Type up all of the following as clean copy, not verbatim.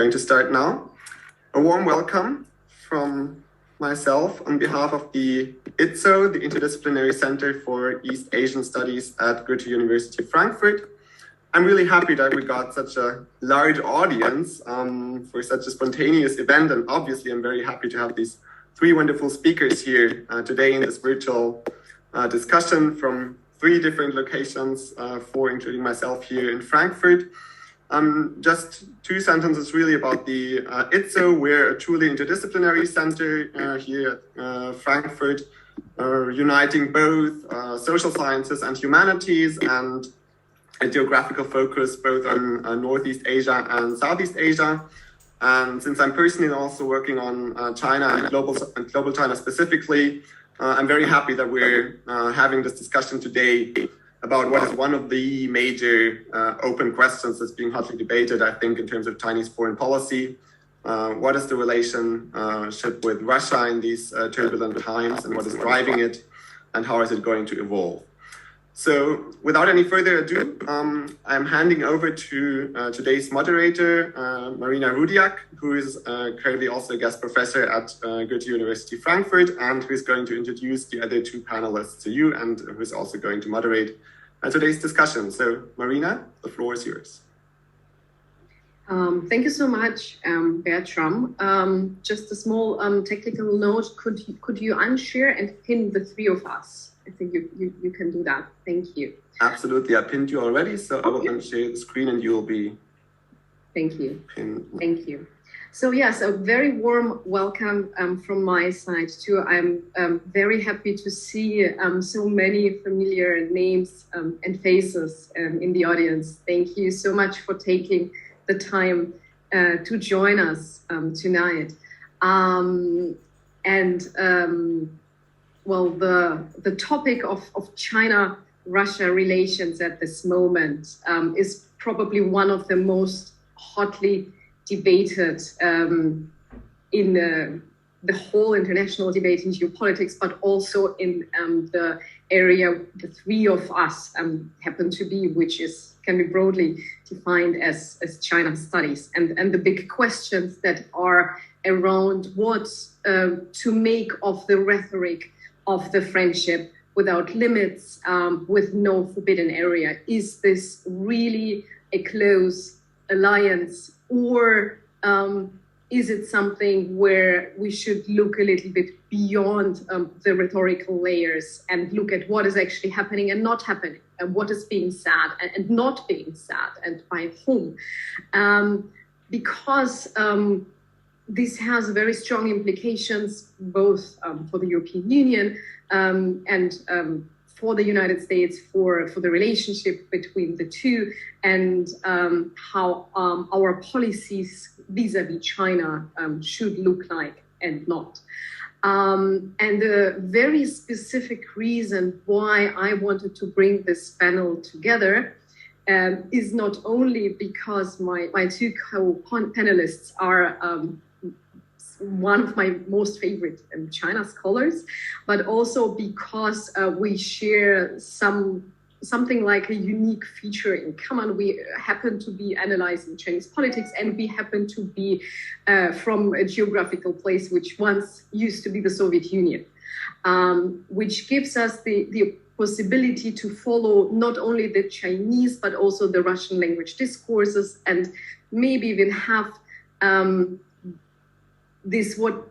Going to start now. A warm welcome from myself on behalf of the IZO, the Interdisciplinary Center for East Asian Studies at Goethe University Frankfurt. I'm really happy that we got such a large audience for such a spontaneous event, and obviously I'm very happy to have these three wonderful speakers here today in this virtual discussion from three different locations, including myself here in Frankfurt. Just two sentences really about the IZO. We're a truly interdisciplinary center here at Frankfurt, uniting both social sciences and humanities, and a geographical focus both on Northeast Asia and Southeast Asia. And since I'm personally also working on China and global China specifically, I'm very happy that we're having this discussion today about what is one of the major open questions that's being hotly debated, I think, in terms of Chinese foreign policy. What is the relationship with Russia in these turbulent times, and what is driving it, and how is it going to evolve? So without any further ado, I'm handing over to today's moderator, Marina Rudyak, who is currently also a guest professor at Goethe University Frankfurt, and who is going to introduce the other two panelists to you, and who is also going to moderate today's discussion. So Marina, the floor is yours. Thank you so much, Bertram. Just a small technical note, could you unshare and pin the three of us? I think you can do that. Thank you. Absolutely. I pinned you already, so I will unshare the screen and you will be Thank you. pinned. Thank you. So yes, a very warm welcome from my side too. I'm very happy to see so many familiar names and faces in the audience. Thank you so much for taking the time to join us tonight. Well, the topic of China-Russia relations at this moment is probably one of the most hotly debated in the whole international debate in geopolitics, but also in the area the three of us happen to be, which can be broadly defined as China studies, and the big questions that are around what to make of the rhetoric of the friendship without limits, with no forbidden area. Is this really a close alliance, or is it something where we should look a little bit beyond the rhetorical layers and look at what is actually happening and not happening, and what is being said and not being said, and by whom? Because this has very strong implications both for the European Union and for the United States, for the relationship between the two, and how our policies vis-a-vis China should look like and not. And the very specific reason why I wanted to bring this panel together is not only because my two co-panelists are one of my most favorite China scholars, but also because we share something like a unique feature in common. We happen to be analyzing Chinese politics, and we happen to be from a geographical place which once used to be the Soviet Union, which gives us the possibility to follow not only the Chinese, but also the Russian language discourses, and maybe even have this, what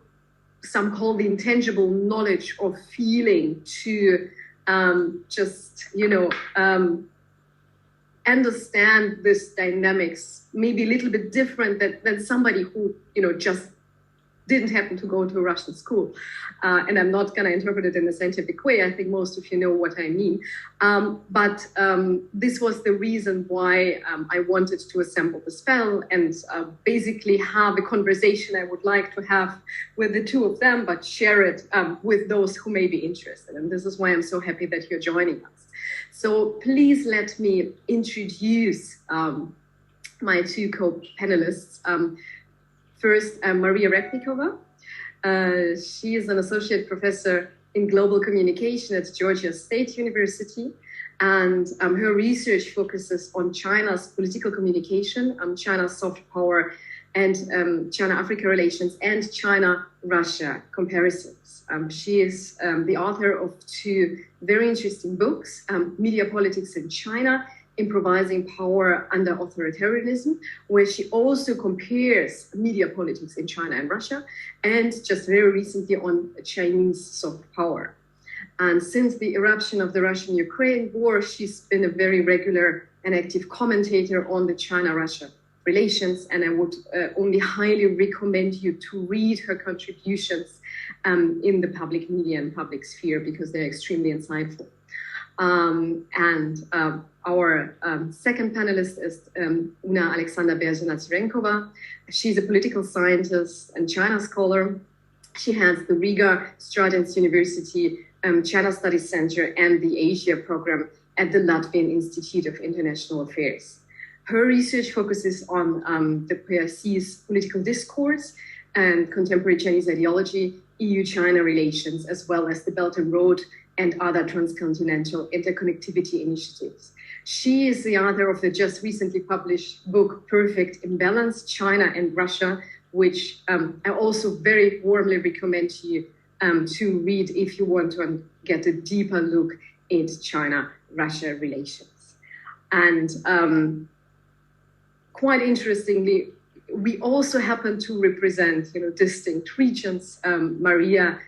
some call the intangible knowledge or feeling, to understand this dynamics, maybe a little bit different than somebody who, just didn't happen to go to a Russian school. And I'm not going to interpret it in a scientific way. I think most of you know what I mean. But this was the reason why I wanted to assemble this panel and basically have a conversation I would like to have with the two of them, but share it with those who may be interested. And this is why I'm so happy that you're joining us. So please let me introduce my two co-panelists. First, Maria Repnikova. She is an associate professor in global communication at Georgia State University, and her research focuses on China's political communication, China's soft power and China-Africa relations and China-Russia comparisons. She is the author of two very interesting books, Media Politics in China, Improvising Power Under Authoritarianism, where she also compares media politics in China and Russia, and just very recently on Chinese soft power. And since the eruption of the Russian-Ukraine war, she's been a very regular and active commentator on the China-Russia relations, and I would only highly recommend you to read her contributions in the public media and public sphere, because they're extremely insightful. Our second panelist is Una Aleksandra Bērziņa-Čerenkova. She's a political scientist and China scholar. She has the Riga Stradins University China Studies Center and the Asia program at the Latvian Institute of International Affairs. Her research focuses on the PRC's political discourse and contemporary Chinese ideology, EU-China relations, as well as the Belt and Road and other transcontinental interconnectivity initiatives. She is the author of the just recently published book, Perfect Imbalance, China and Russia, which I also very warmly recommend to you to read if you want to get a deeper look into China-Russia relations. And quite interestingly, we also happen to represent, distinct regions. Maria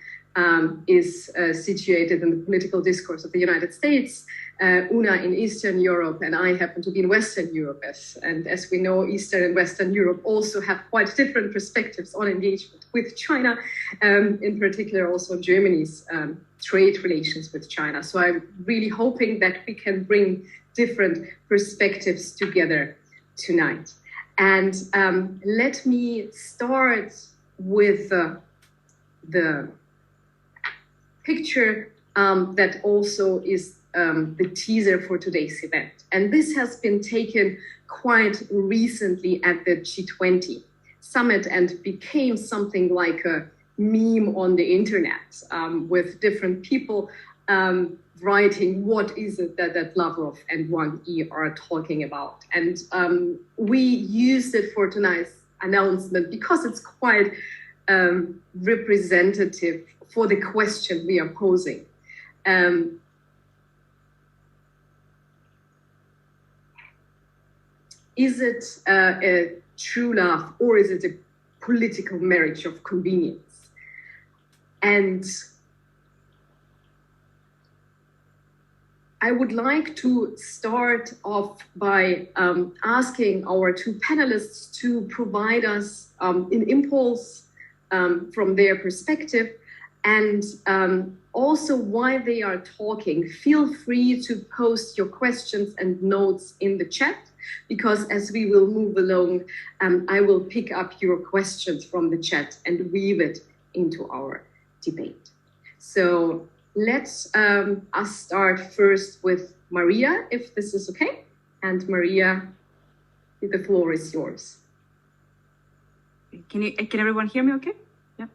is situated in the political discourse of the United States, Una in Eastern Europe, and I happen to be in Western Europe. And as we know, Eastern and Western Europe also have quite different perspectives on engagement with China, in particular also Germany's trade relations with China. So I'm really hoping that we can bring different perspectives together tonight. And let me start with the picture that also is the teaser for today's event. And this has been taken quite recently at the G20 summit and became something like a meme on the internet, with different people writing what is it that Lavrov and Wang Yi are talking about. And we used it for tonight's announcement because it's quite representative for the question we are posing. Is it a true love, or is it a political marriage of convenience? And I would like to start off by asking our two panelists to provide us an impulse from their perspective, and also why they are talking. Feel free to post your questions and notes in the chat, because as we will move along, I will pick up your questions from the chat and weave it into our debate. So let's us start first with Maria, if this is okay. And Maria, the floor is yours. Can everyone hear me okay? Yeah.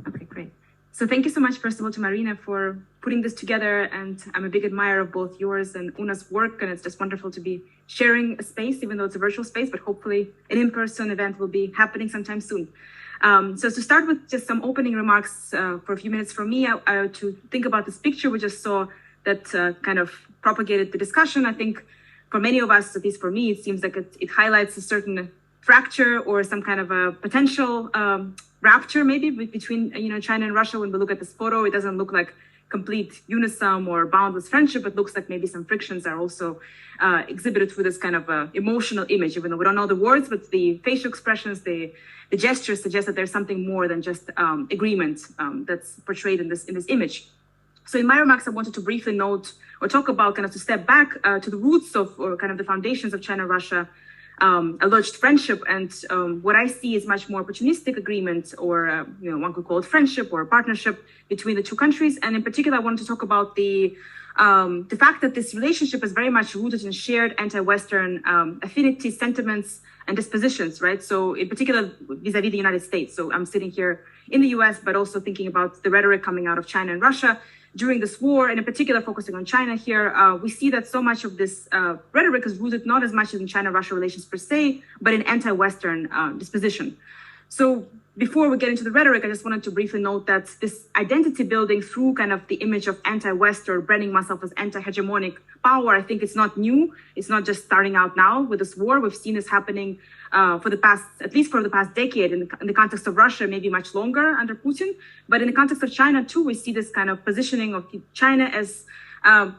Okay, great. So thank you so much, first of all, to Marina for putting this together. And I'm a big admirer of both yours and Una's work. And it's just wonderful to be sharing a space, even though it's a virtual space, but hopefully an in-person event will be happening sometime soon. So to start with just some opening remarks for a few minutes from me, to think about this picture we just saw that kind of propagated the discussion. I think for many of us, at least for me, it seems like it highlights a certain fracture or some kind of a potential rupture maybe between China and Russia. When we look at this photo, it doesn't look like complete unison or boundless friendship. It looks like maybe some frictions are also exhibited through this kind of emotional image, even though we don't know the words, but the facial expressions, the gestures suggest that there's something more than just agreement that's portrayed in this image. So in my remarks, I wanted to briefly note or talk about kind of to step back to the roots of or kind of the foundations of China-Russia alleged friendship, and what I see is much more opportunistic agreement, or one could call it friendship or partnership between the two countries. And in particular, I wanted to talk about the the fact that this relationship is very much rooted in shared anti-Western affinity, sentiments, and dispositions, right? So in particular, vis-a-vis the United States. So I'm sitting here in the US, but also thinking about the rhetoric coming out of China and Russia during this war, and in particular focusing on China here. We see that so much of this rhetoric is rooted not as much in China-Russia relations per se, but in anti-Western disposition. So before we get into the rhetoric, I just wanted to briefly note that this identity building through kind of the image of anti-West or branding myself as anti-hegemonic power, I think it's not new. It's not just starting out now with this war. We've seen this happening for the past, at least for the past decade in the context of Russia, maybe much longer under Putin. But in the context of China too, we see this kind of positioning of China as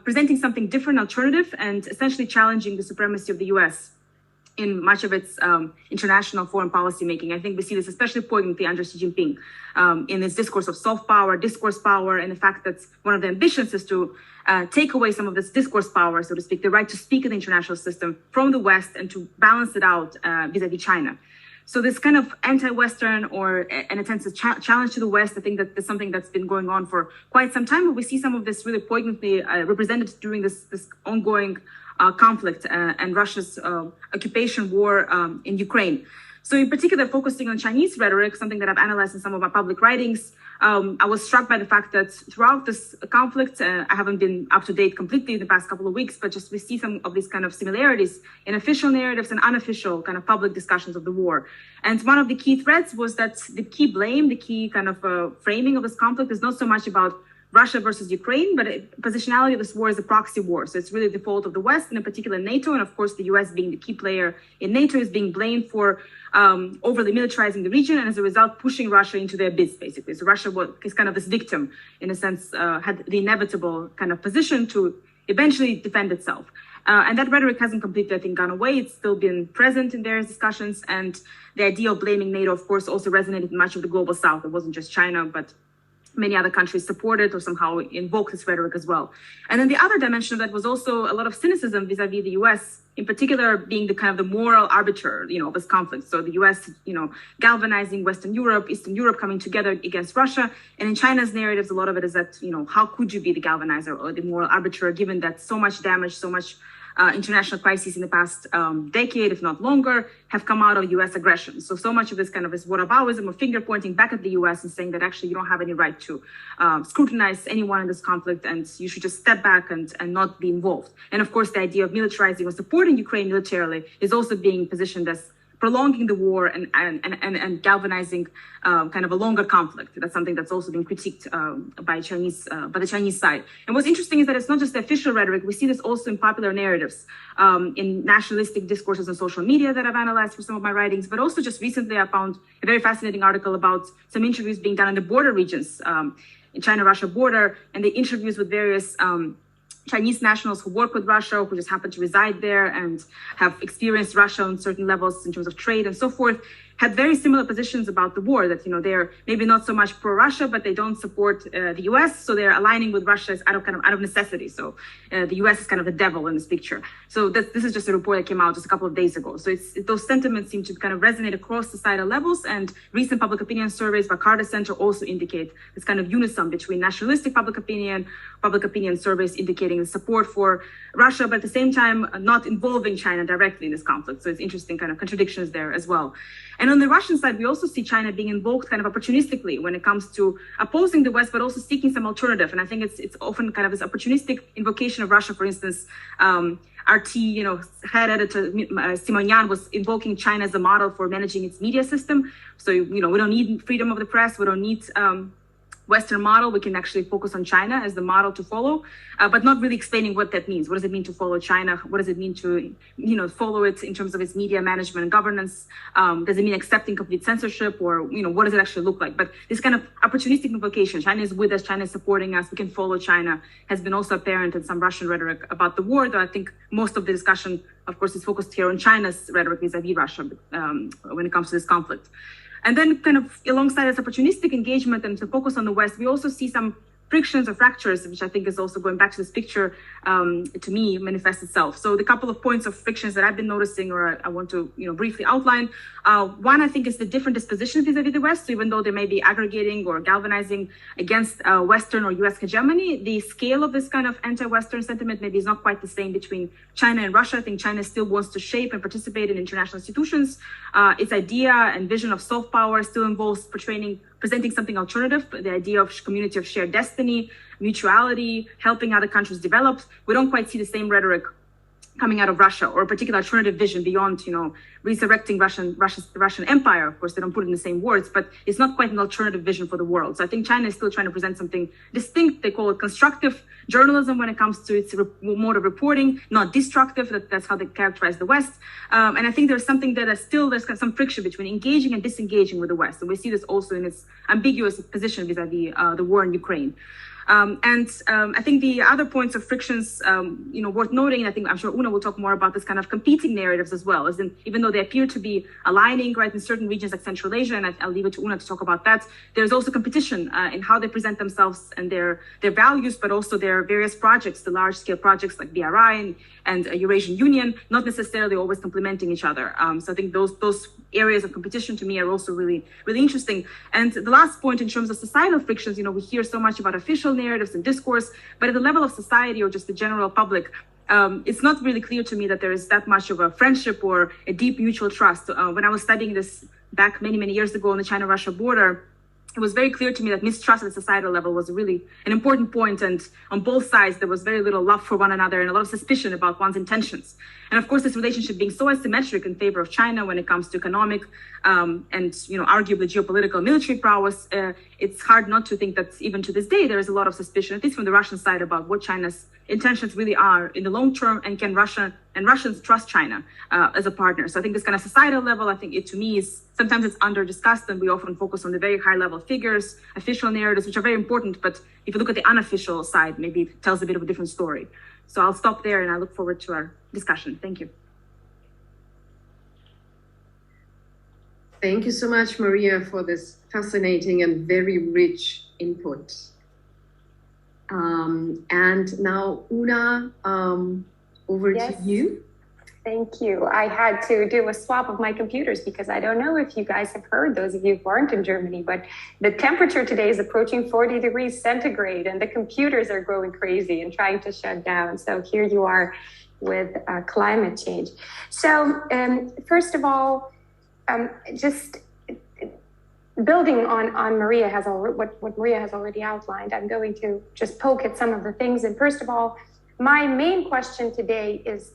presenting something different, alternative, and essentially challenging the supremacy of the US in much of its international foreign policy making. I think we see this especially poignantly under Xi Jinping in this discourse of soft power, discourse power, and the fact that one of the ambitions is to take away some of this discourse power, so to speak, the right to speak in the international system from the West and to balance it out vis-a-vis China. So this kind of anti-Western or an intensive challenge to the West, I think that is something that's been going on for quite some time, but we see some of this really poignantly represented during this ongoing conflict and Russia's occupation war in Ukraine. So in particular, focusing on Chinese rhetoric, something that I've analyzed in some of my public writings, I was struck by the fact that throughout this conflict, I haven't been up to date completely in the past couple of weeks, but just we see some of these kind of similarities in official narratives and unofficial kind of public discussions of the war. And one of the key threads was that the key blame, the key kind of framing of this conflict is not so much about Russia versus Ukraine, but positionality of this war is a proxy war. So it's really the fault of the West, and in particular NATO, and of course the US being the key player in NATO is being blamed for overly militarizing the region, and as a result pushing Russia into the abyss, basically. So Russia is kind of this victim, in a sense, had the inevitable kind of position to eventually defend itself. And that rhetoric hasn't completely, I think, gone away. It's still been present in various discussions, and the idea of blaming NATO, of course, also resonated in much of the global South. It wasn't just China, but many other countries supported or somehow invoked this rhetoric as well. And then the other dimension of that was also a lot of cynicism vis-a-vis the US, in particular being the kind of the moral arbiter, of this conflict. So the US, galvanizing Western Europe, Eastern Europe coming together against Russia. And in China's narratives, a lot of it is that, how could you be the galvanizer or the moral arbiter, given that so much damage, so much international crises in the past decade, if not longer, have come out of US aggression. So much of this kind of is whataboutism or finger pointing back at the US and saying that actually you don't have any right to scrutinize anyone in this conflict and you should just step back and not be involved. And of course, the idea of militarizing or supporting Ukraine militarily is also being positioned as prolonging the war and galvanizing kind of a longer conflict. That's something that's also been critiqued by the Chinese side. And what's interesting is that it's not just the official rhetoric. We see this also in popular narratives, in nationalistic discourses on social media that I've analyzed for some of my writings. But also just recently, I found a very fascinating article about some interviews being done in the border regions, in China-Russia border, and the interviews with various Chinese nationals who work with Russia, who just happen to reside there and have experienced Russia on certain levels in terms of trade and so forth, had very similar positions about the war, that, they're maybe not so much pro-Russia, but they don't support the US, so they're aligning with Russia as out of necessity. So the US is kind of the devil in this picture. So this is just a report that came out just a couple of days ago. So those sentiments seem to kind of resonate across societal levels, and recent public opinion surveys by Carter Center also indicate this kind of unison between nationalistic public opinion surveys indicating the support for Russia, but at the same time not involving China directly in this conflict. So it's interesting kind of contradictions there as well. And on the Russian side, we also see China being invoked kind of opportunistically when it comes to opposing the West, but also seeking some alternative. And I think it's often kind of this opportunistic invocation of Russia. For instance, RT, head editor Simonyan was invoking China as a model for managing its media system. So, we don't need freedom of the press. We don't need Western model. We can actually focus on China as the model to follow, but not really explaining what that means. What does it mean to follow China? What does it mean to, follow it in terms of its media management and governance? Does it mean accepting complete censorship, or, what does it actually look like? But this kind of opportunistic invocation, China is with us, China is supporting us, we can follow China, has been also apparent in some Russian rhetoric about the war, though I think most of the discussion, of course, is focused here on China's rhetoric vis-a-vis Russia when it comes to this conflict. And then kind of alongside this opportunistic engagement and to focus on the West, we also see some frictions or fractures, which I think is also going back to this picture, to me manifests itself. So the couple of points of frictions that I've been noticing, or I want to briefly outline. One, I think, is the different disposition vis-a-vis the West. So even though they may be aggregating or galvanizing against Western or US hegemony, the scale of this kind of anti-Western sentiment maybe is not quite the same between China and Russia. I think China still wants to shape and participate in international institutions. Its idea and vision of soft power still involves presenting something alternative, the idea of community of shared destiny, mutuality, helping other countries develop. We don't quite see the same rhetoric coming out of Russia, or a particular alternative vision beyond, resurrecting the Russian Empire. Of course, they don't put it in the same words, but it's not quite an alternative vision for the world. So I think China is still trying to present something distinct. They call it constructive journalism when it comes to its mode of reporting, not destructive. That's how they characterize the West. And I think there's something that there's some friction between engaging and disengaging with the West. And we see this also in its ambiguous position vis-a-vis the war in Ukraine. I think the other points of frictions, worth noting, and I'm sure Una will talk more about this kind of competing narratives as well, as in, even though they appear to be aligning, right, in certain regions like Central Asia, and I'll leave it to Una to talk about that, there's also competition in how they present themselves and their values, but also their various projects, the large-scale projects like BRI and Eurasian Union, not necessarily always complementing each other. So I think those areas of competition to me are also really, really interesting. And the last point in terms of societal frictions, we hear so much about official narratives and discourse, but at the level of society or just the general public, it's not really clear to me that there is that much of a friendship or a deep mutual trust. When I was studying this back many, many years ago on the China-Russia border, it was very clear to me that mistrust at the societal level was really an important point, and on both sides there was very little love for one another and a lot of suspicion about one's intentions. And of course, this relationship being so asymmetric in favor of China when it comes to economic and arguably geopolitical military prowess, it's hard not to think that even to this day there is a lot of suspicion, at least from the Russian side, about what China's intentions really are in the long term, and can Russians trust China as a partner. So I think this kind of societal level, I think to me is sometimes it's under discussed, and we often focus on the very high level figures, official narratives, which are very important. But if you look at the unofficial side, maybe it tells a bit of a different story. So I'll stop there, and I look forward to our discussion. Thank you. Thank you so much, Maria, for this fascinating and very rich input. And now, Una, over to you. Thank you. I had to do a swap of my computers because I don't know if you guys have heard, those of you who aren't in Germany, but the temperature today is approaching 40 degrees centigrade and the computers are going crazy and trying to shut down. So here you are with climate change. So first of all, just building on Maria what Maria has already outlined, I'm going to just poke at some of the things. And first of all, my main question today is,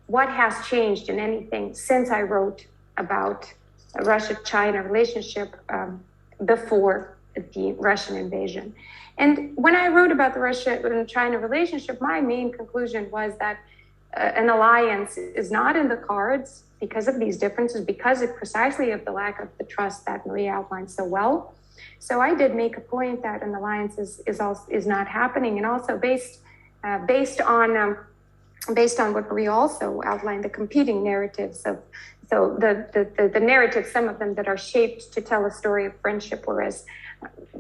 what has changed in anything since I wrote about a Russia-China relationship before the Russian invasion? And when I wrote about the Russia and China relationship, my main conclusion was that an alliance is not in the cards because of these differences, because of precisely of the lack of the trust that Maria outlined so well. So I did make a point that an alliance is not happening, and also based on what Maria also outlined, the competing narratives of, so the narratives, some of them that are shaped to tell a story of friendship, whereas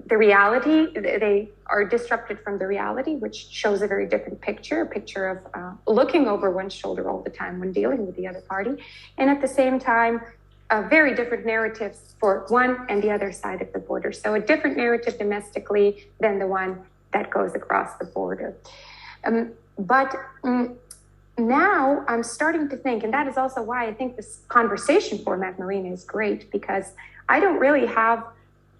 the reality, they are disrupted from the reality, which shows a very different picture, a picture of looking over one's shoulder all the time when dealing with the other party. And at the same time, very different narratives for one and the other side of the border. So a different narrative domestically than the one that goes across the border. Now I'm starting to think, and that is also why I think this conversation format, Marina, is great, because I don't really have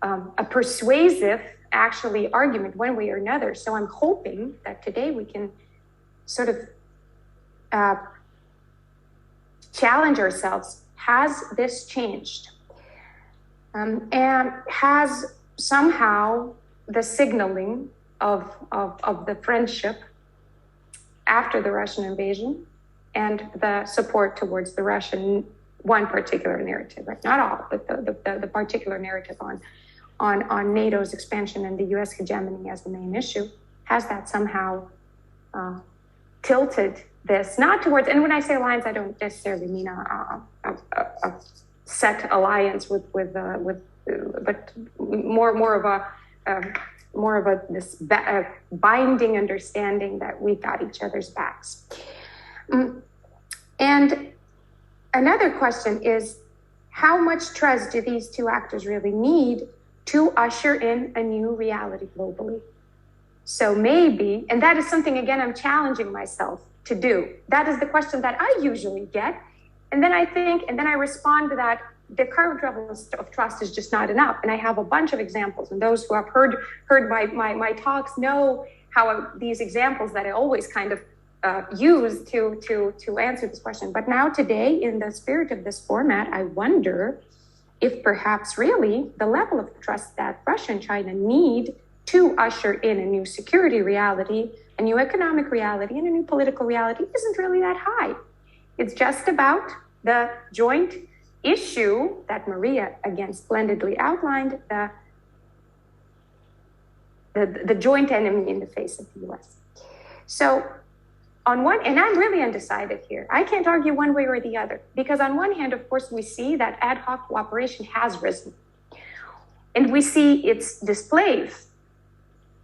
a persuasive, actually, argument one way or another. So I'm hoping that today we can sort of challenge ourselves. Has this changed? And has somehow the signaling of the friendship after the Russian invasion and the support towards the Russian, one particular narrative, right? Not all, but the particular narrative on NATO's expansion and the US hegemony as the main issue, has that somehow tilted this, not towards, and when I say alliance, I don't necessarily mean a set alliance with but more of a more of this binding understanding that we got each other's backs. And another question is, how much trust do these two actors really need to usher in a new reality globally? So maybe, and that is something, again, I'm challenging myself to do. That is the question that I usually get. And then I think, and then I respond to that, the current level of trust is just not enough. And I have a bunch of examples, and those who have heard my talks know how these examples that I always kind of use to answer this question. But now today, in the spirit of this format, I wonder if perhaps really the level of trust that Russia and China need to usher in a new security reality, a new economic reality, and a new political reality isn't really that high. It's just about the joint issue that Maria again splendidly outlined, the joint enemy in the face of the US. So on one, and I'm really undecided here. I can't argue one way or the other, because on one hand, of course, we see that ad hoc cooperation has risen, and we see its displays.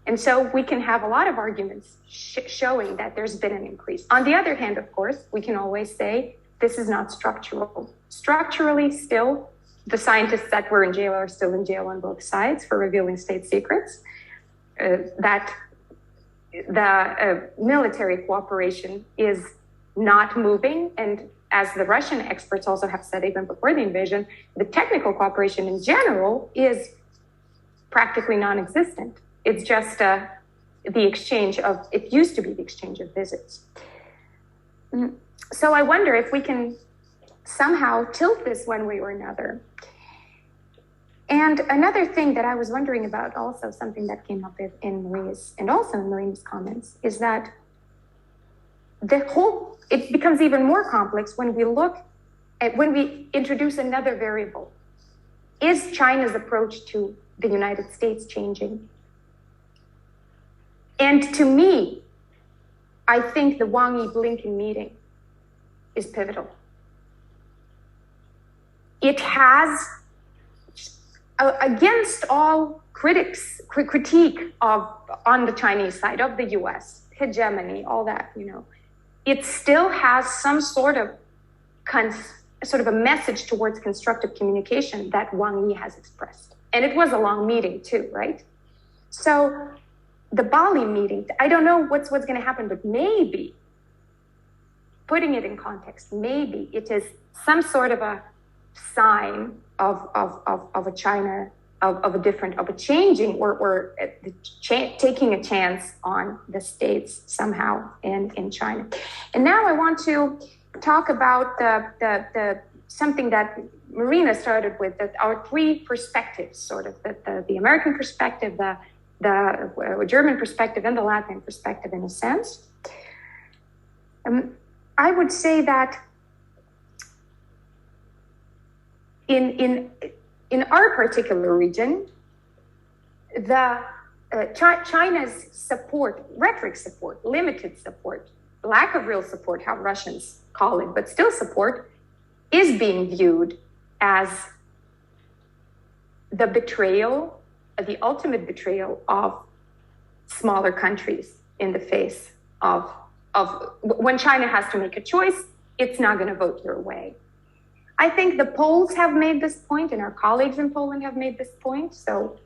And so we can have a lot of arguments showing that there's been an increase. On the other hand, of course, we can always say this is not structural. Structurally, still, the scientists that were in jail are still in jail on both sides for revealing state secrets. That the military cooperation is not moving. And as the Russian experts also have said even before the invasion, the technical cooperation in general is practically non-existent. It's just the exchange of, it used to be the exchange of visits. So I wonder if we can somehow tilt this one way or another. And another thing that I was wondering about, also something that came up in Maria's and also in Marina's comments, is that it becomes even more complex when we look at, when we introduce another variable. Is China's approach to the United States changing? And to me, I think the Wang Yi-Blinken meeting is pivotal. It has, against all critique on the Chinese side of the US, hegemony, all that, it still has some sort of a message towards constructive communication that Wang Yi has expressed. And it was a long meeting too, right? So the Bali meeting, I don't know what's going to happen, but maybe, putting it in context, maybe it is some sort of a sign of a China, of a changing or taking a chance on the states somehow in China. And now I want to talk about the something that Marina started with, that our three perspectives, sort of the American perspective, the German perspective, and the Latvian perspective, in a sense. I would say that in our particular region, China's support, rhetoric support, limited support, lack of real support, how Russians call it, but still support, is being viewed as the betrayal, the ultimate betrayal of smaller countries in the face of when China has to make a choice, it's not going to vote your way. I think the Poles have made this point, and our colleagues in Poland have made this point. So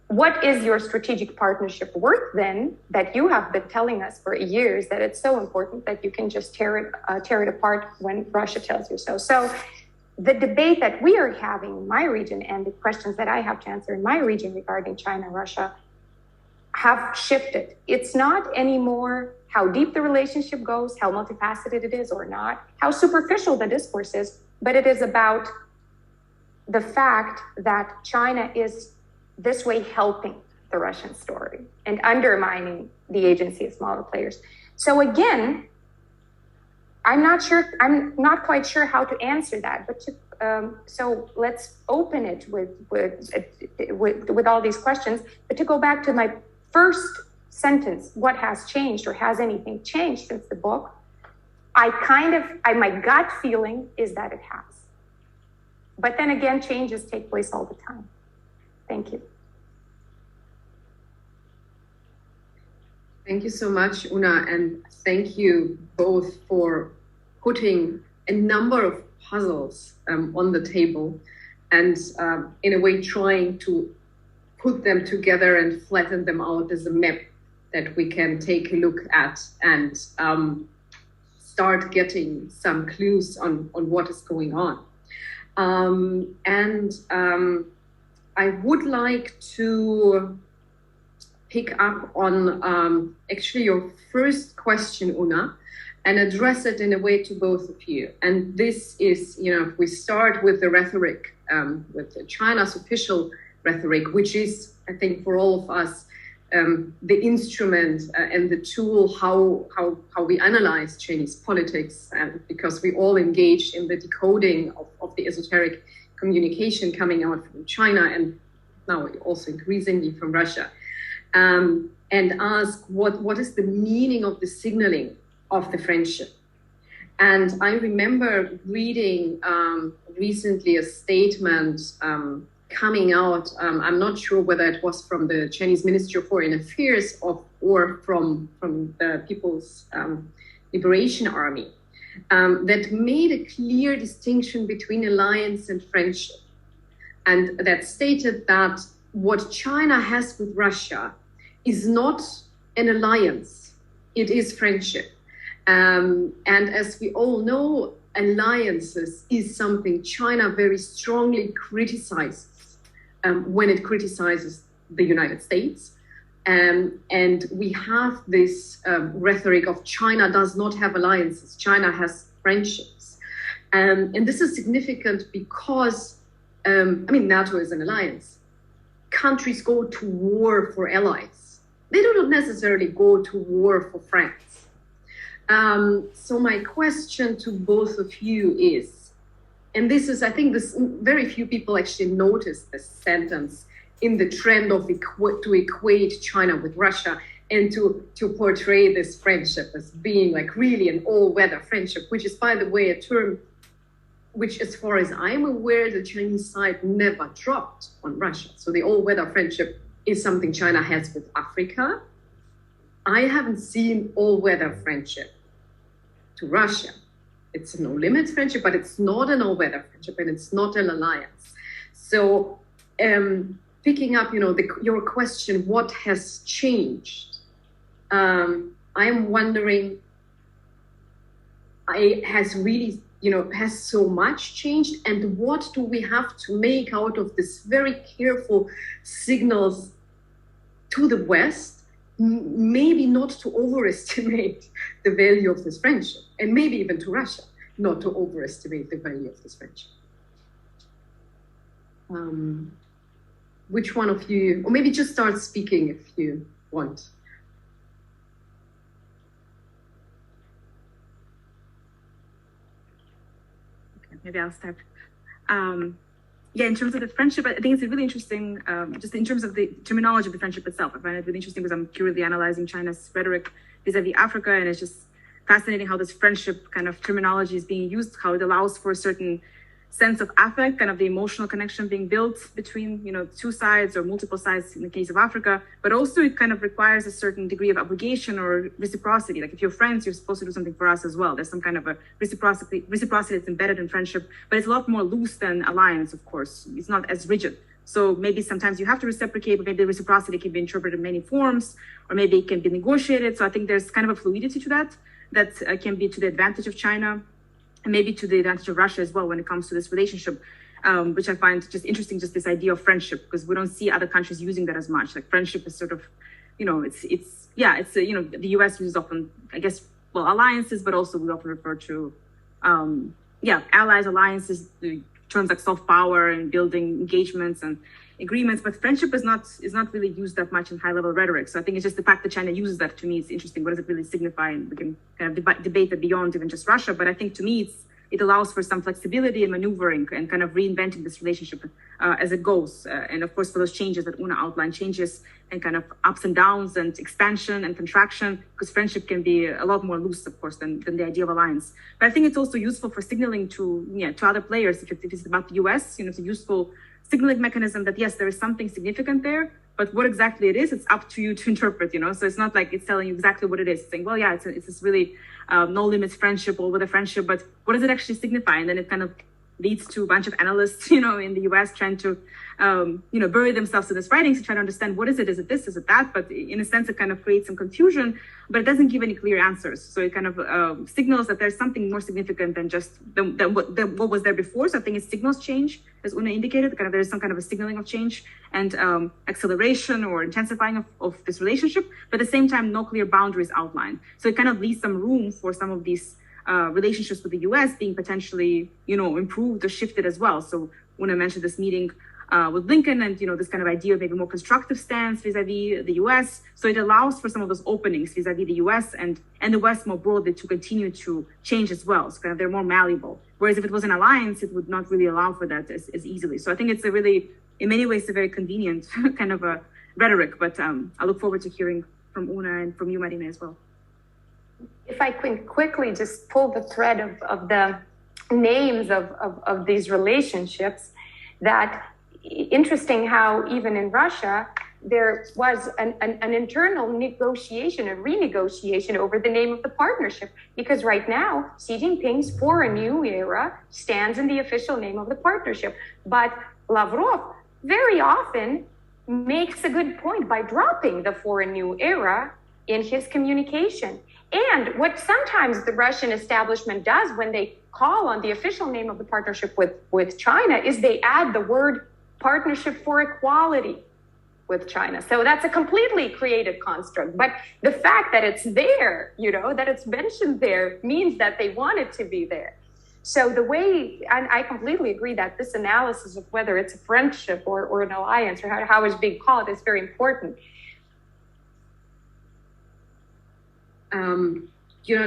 what is your strategic partnership worth then, that you have been telling us for years that it's so important that you can just tear it apart when Russia tells you so? So the debate that we are having in my region, and the questions that I have to answer in my region regarding China and Russia, have shifted. It's not anymore how deep the relationship goes, how multifaceted it is or not, how superficial the discourse is, but it is about the fact that China is this way helping the Russian story and undermining the agency of smaller players. So again, I'm not quite sure how to answer that, but so let's open it with all these questions. But to go back to my first sentence, what has changed, or has anything changed since the book? My gut feeling is that it has. But then again, changes take place all the time. Thank you. Thank you so much, Una, and thank you both for putting a number of puzzles on the table and in a way trying to put them together and flatten them out as a map that we can take a look at and start getting some clues on what is going on. I would like to pick up on actually your first question, Una, and address it in a way to both of you. And this is, if we start with the rhetoric, with China's official rhetoric, which is, I think, for all of us, the instrument and the tool how we analyze Chinese politics, because we all engaged in the decoding of the esoteric communication coming out from China and now also increasingly from Russia, and ask what is the meaning of the signaling of the friendship. And I remember reading recently a statement coming out, I'm not sure whether it was from the Chinese Ministry of Foreign Affairs or from the People's Liberation Army, that made a clear distinction between alliance and friendship. And that stated that what China has with Russia is not an alliance, it is friendship. And as we all know, alliances is something China very strongly criticizes when it criticizes the United States. And we have this rhetoric of China does not have alliances, China has friendships. And this is significant because, NATO is an alliance. Countries go to war for allies. They do not necessarily go to war for friends. So my question to both of you is, and this is, I think, very few people actually notice this sentence in the trend of to equate China with Russia and to portray this friendship as being like really an all-weather friendship, which is, by the way, a term which, as far as I'm aware, the Chinese side never dropped on Russia. So the all-weather friendship is something China has with Africa. I haven't seen all-weather friendship to Russia. It's a no-limits friendship, but it's not an all-weather friendship, and it's not an alliance. So picking up, your question, what has changed? I'm wondering, has so much changed? And what do we have to make out of this very careful signals to the West, maybe not to overestimate the value of this friendship, and maybe even to Russia, not to overestimate the value of this friendship? Which one of you, or maybe just start speaking if you want. Okay, maybe I'll start. In terms of the friendship, I think it's really interesting, just in terms of the terminology of the friendship itself. I find it really interesting because I'm currently analyzing China's rhetoric vis-a-vis Africa, and it's just fascinating how this friendship kind of terminology is being used, how it allows for a certain sense of affect, kind of the emotional connection being built between, two sides or multiple sides in the case of Africa, but also it kind of requires a certain degree of obligation or reciprocity. Like if you're friends, you're supposed to do something for us as well. There's some kind of a reciprocity that's embedded in friendship, but it's a lot more loose than alliance, of course. It's not as rigid. So maybe sometimes you have to reciprocate, but maybe the reciprocity can be interpreted in many forms, or maybe it can be negotiated. So I think there's kind of a fluidity to that can be to the advantage of China, and maybe to the advantage of Russia as well when it comes to this relationship, which I find just interesting, just this idea of friendship, because we don't see other countries using that as much. Like friendship is sort of, the US uses often, I guess, alliances, but also we often refer to, allies, alliances, terms like soft power and building engagements and agreements, but friendship is not really used that much in high-level rhetoric. So I think it's just the fact that China uses that, to me, is interesting. What does it really signify? And we can kind of debate that beyond even just Russia. But I think, to me, it allows for some flexibility and maneuvering and kind of reinventing this relationship as it goes. And of course, for those changes that Una outlined, changes and kind of ups and downs and expansion and contraction, because friendship can be a lot more loose, of course, than the idea of alliance. But I think it's also useful for signaling to other players. If it's about the US, it's a useful signaling mechanism that, yes, there is something significant there, but what exactly it is, it's up to you to interpret, So it's not like it's telling you exactly what it is. It's saying, well, yeah, it's this really no limits friendship or with a friendship, but what does it actually signify? And then it kind of leads to a bunch of analysts, in the US trying to, bury themselves in this writing to try to understand what is it? Is it this? Is it that? But in a sense, it kind of creates some confusion, but it doesn't give any clear answers. So it kind of signals that there's something more significant than just what was there before. So I think it signals change, as Una indicated. Kind of there's some kind of a signaling of change and acceleration or intensifying of this relationship, but at the same time, no clear boundaries outlined. So it kind of leaves some room for some of these relationships with the US being potentially, improved or shifted as well. So when I mentioned this meeting with Blinken and, this kind of idea of maybe more constructive stance vis-a-vis the US. So it allows for some of those openings vis-a-vis the US and the West more broadly to continue to change as well. So kind of they're more malleable. Whereas if it was an alliance, it would not really allow for that as easily. So I think it's a really, in many ways, a very convenient kind of a rhetoric, but I look forward to hearing from Una and from you, Marina, as well. If I can quickly just pull the thread of the names of these relationships, that interesting how even in Russia, there was an internal negotiation, a renegotiation over the name of the partnership. Because right now, Xi Jinping's For a New Era stands in the official name of the partnership. But Lavrov very often makes a good point by dropping the For a New Era in his communication. And what sometimes the Russian establishment does when they call on the official name of the partnership with China is they add the word Partnership for Equality with China. So that's a completely created construct. But the fact that it's there, that it's mentioned there means that they want it to be there. So the way, and I completely agree that this analysis of whether it's a friendship or an alliance or how it's being called is very important.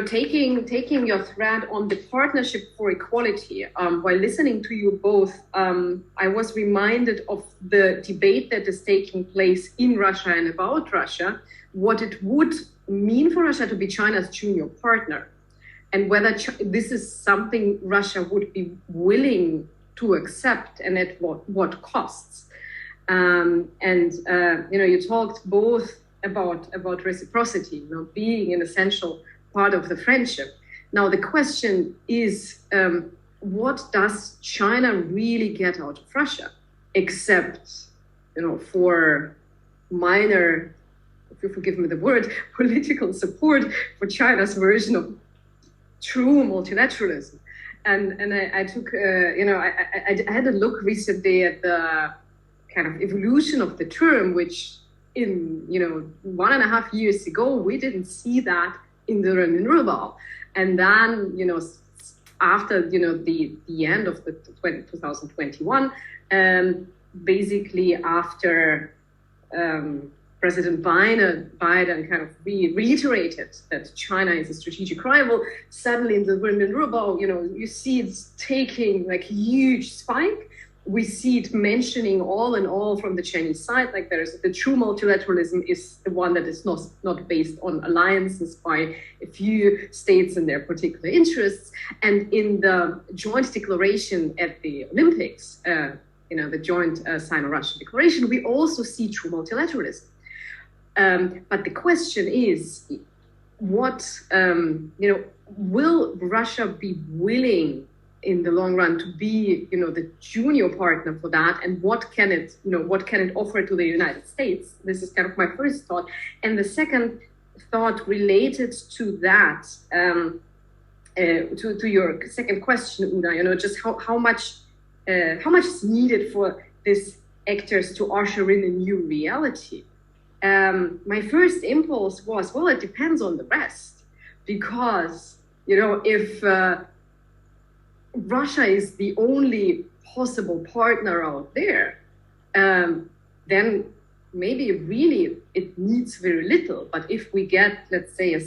Taking your thread on the Partnership for Equality, while listening to you both, I was reminded of the debate that is taking place in Russia and about Russia, what it would mean for Russia to be China's junior partner, and whether this is something Russia would be willing to accept and at what costs. You talked both about reciprocity, being an essential part of the friendship. Now, the question is, what does China really get out of Russia, except, for minor, if you forgive me the word, political support for China's version of true multilateralism? And I took, I had a look recently at the kind of evolution of the term, which in 1.5 years ago, we didn't see that in the renewable. And then, after, the end of the 2021, basically after President Biden kind of reiterated that China is a strategic rival, suddenly in the renewable, you see it's taking like a huge spike. We see it mentioning all in all from the Chinese side, like there's the true multilateralism is the one that is not based on alliances by a few states and their particular interests. And in the joint declaration at the Olympics, the joint Sino-Russian declaration, we also see true multilateralism. But the question is, what, will Russia be willing in the long run to be, the junior partner for that, and what can it offer to the United States? This is kind of my first thought, and the second thought related to that, to your second question, Una. Just how much is needed for these actors to usher in a new reality. My first impulse was, well, it depends on the rest, because if Russia is the only possible partner out there, then maybe really it needs very little. But if we get, let's say, a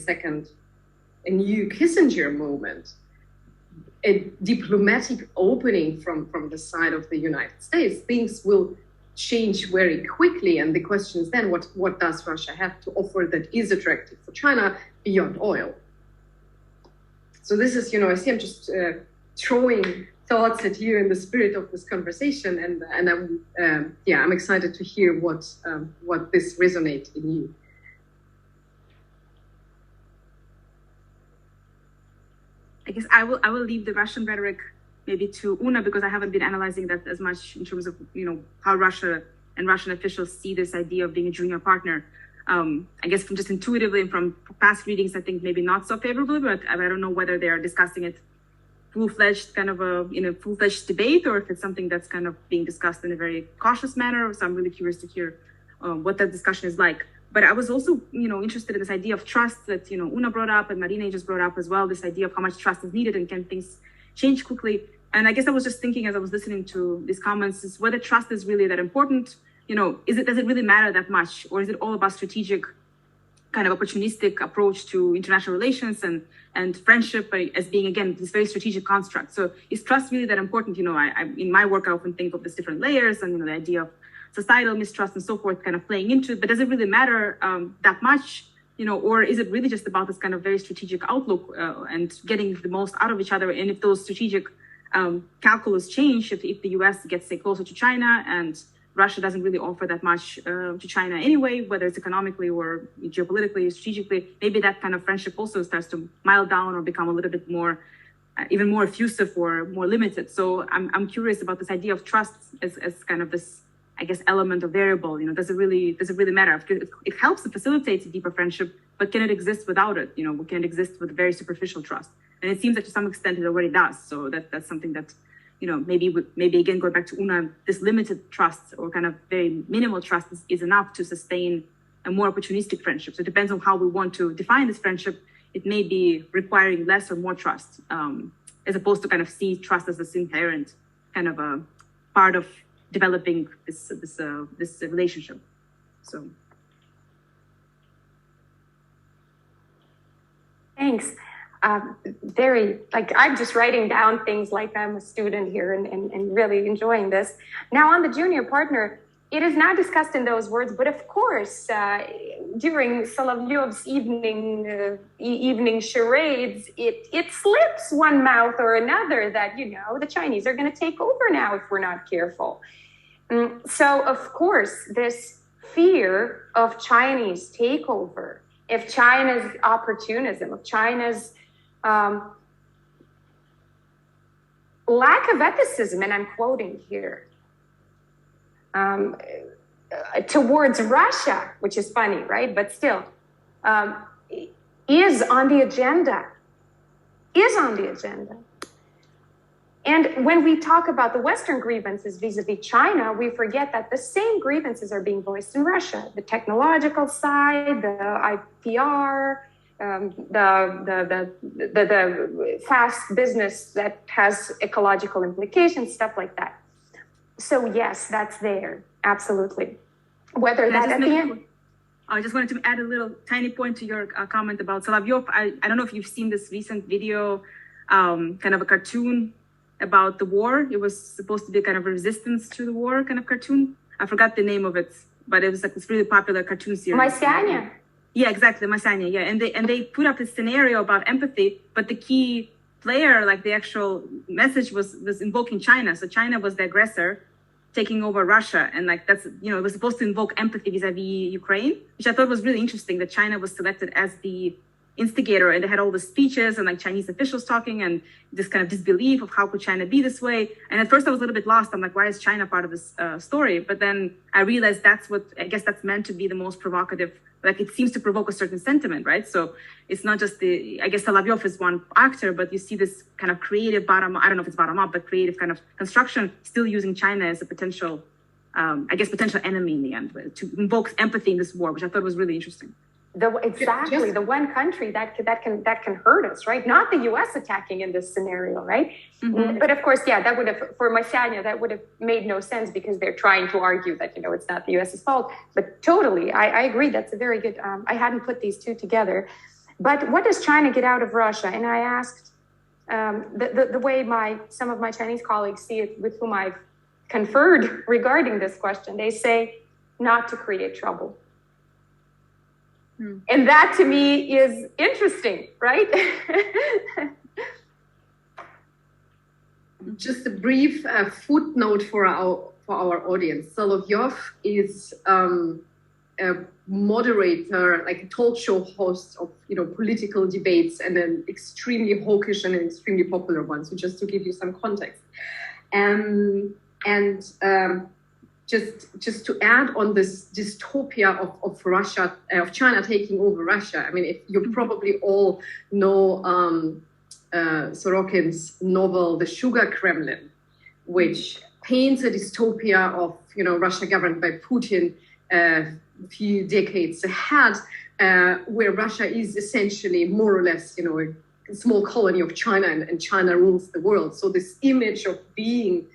new Kissinger moment, a diplomatic opening from the side of the United States, things will change very quickly. And the question is then, what does Russia have to offer that is attractive for China beyond oil? So this is, I see I'm just throwing thoughts at you in the spirit of this conversation, and I'm excited to hear what this resonates in you. I guess I will leave the Russian rhetoric maybe to Una, because I haven't been analyzing that as much in terms of how Russia and Russian officials see this idea of being a junior partner. I guess from just intuitively and from past readings, I think maybe not so favorably, but I don't know whether they are discussing it full-fledged full-fledged debate, or if it's something that's kind of being discussed in a very cautious manner. So I'm really curious to hear what that discussion is like. But I was also, interested in this idea of trust that, Una brought up and Marina just brought up as well, this idea of how much trust is needed and can things change quickly. And I guess I was just thinking as I was listening to these comments is whether trust is really that important. Does it really matter that much? Or is it all about strategic kind of opportunistic approach to international relations and friendship as being, again, this very strategic construct? So is trust really that important? In my work, I often think of these different layers and, the idea of societal mistrust and so forth kind of playing into it. But does it really matter that much? Or is it really just about this kind of very strategic outlook and getting the most out of each other? And if those strategic calculus change, if the US gets, say, closer to China and Russia doesn't really offer that much to China anyway, whether it's economically or geopolitically, strategically, maybe that kind of friendship also starts to mild down or become a little bit more, even more effusive or more limited. So I'm curious about this idea of trust as kind of this, I guess, element or variable. Does it really matter? It helps to facilitate a deeper friendship, but can it exist without it? Can it exist with very superficial trust? And it seems that to some extent it already does. So that's something that, maybe again, going back to Una, this limited trust or kind of very minimal trust is enough to sustain a more opportunistic friendship. So it depends on how we want to define this friendship. It may be requiring less or more trust, as opposed to kind of see trust as this inherent kind of a part of developing this relationship. So. Thanks. I'm just writing down things like I'm a student here and really enjoying this. Now on the junior partner, it is not discussed in those words, but of course, during Solovyov's evening charades, it slips one mouth or another that, the Chinese are going to take over now if we're not careful. So of course, this fear of Chinese takeover, of China's opportunism, of China's lack of ethicism, and I'm quoting here, towards Russia, which is funny, right? But still, is on the agenda. And when we talk about the Western grievances vis-a-vis China, we forget that the same grievances are being voiced in Russia. The technological side, the IPR, the fast business that has ecological implications, stuff like that. So yes, that's there, absolutely. Whether that at the end. I just wanted to add a little tiny point to your comment about Solovyov. I don't know if you've seen this recent video, kind of a cartoon about the war. It was supposed to be kind of a resistance to the war kind of cartoon. I forgot the name of it, but it was like this really popular cartoon series. Masyanya. Yeah, exactly, Masyanya. Yeah, and they put up a scenario about empathy, but the key player, like the actual message was invoking China. So China was the aggressor, taking over Russia, and like that's it was supposed to invoke empathy vis-a-vis Ukraine, which I thought was really interesting. That China was selected as the instigator, and they had all the speeches and like Chinese officials talking and this kind of disbelief of how could China be this way. And at first I was a little bit lost. I'm like, why is China part of this story? But then I realized that's meant to be the most provocative. Like it seems to provoke a certain sentiment, right? So it's not just I guess Solovyov is one actor, but you see this kind of creative I don't know if it's bottom up, but creative kind of construction still using China as a potential enemy in the end to invoke empathy in this war, which I thought was really interesting. The one country that can hurt us, right? Not the U.S. attacking in this scenario, right? Mm-hmm. But of course, yeah, that would have, for Masyanya, that would have made no sense because they're trying to argue that, it's not the U.S.'s fault. But totally, I agree. That's a very good, I hadn't put these two together. But what does China get out of Russia? And I asked the way some of my Chinese colleagues see it, with whom I've conferred regarding this question, they say not to create trouble. And that to me is interesting, right? just a brief footnote for our audience. Solovyov is a moderator, like a talk show host of political debates, and an extremely hawkish and an extremely popular one. So just to give you some context, just to add on this dystopia of Russia, of China taking over Russia. I mean, if you probably all know Sorokin's novel, The Sugar Kremlin, which paints a dystopia of, Russia governed by Putin a few decades ahead, where Russia is essentially more or less, a small colony of China, and China rules the world. So this image of being,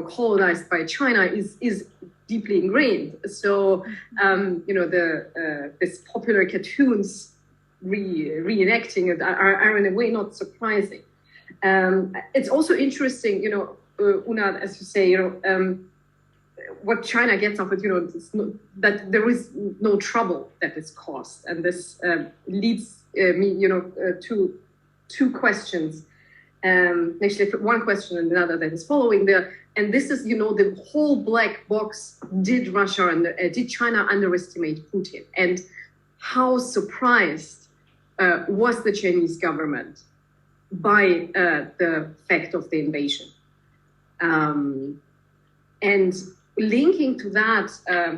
colonized by China is deeply ingrained. So, this popular cartoons reenacting it are in a way not surprising. It's also interesting, Una, as you say, what China gets off it, that there is no trouble that is caused, and this leads me, to two questions. Actually, one question and another that is following there, and this is, the whole black box: did China underestimate Putin, and how surprised was the Chinese government by the fact of the invasion? And linking to that,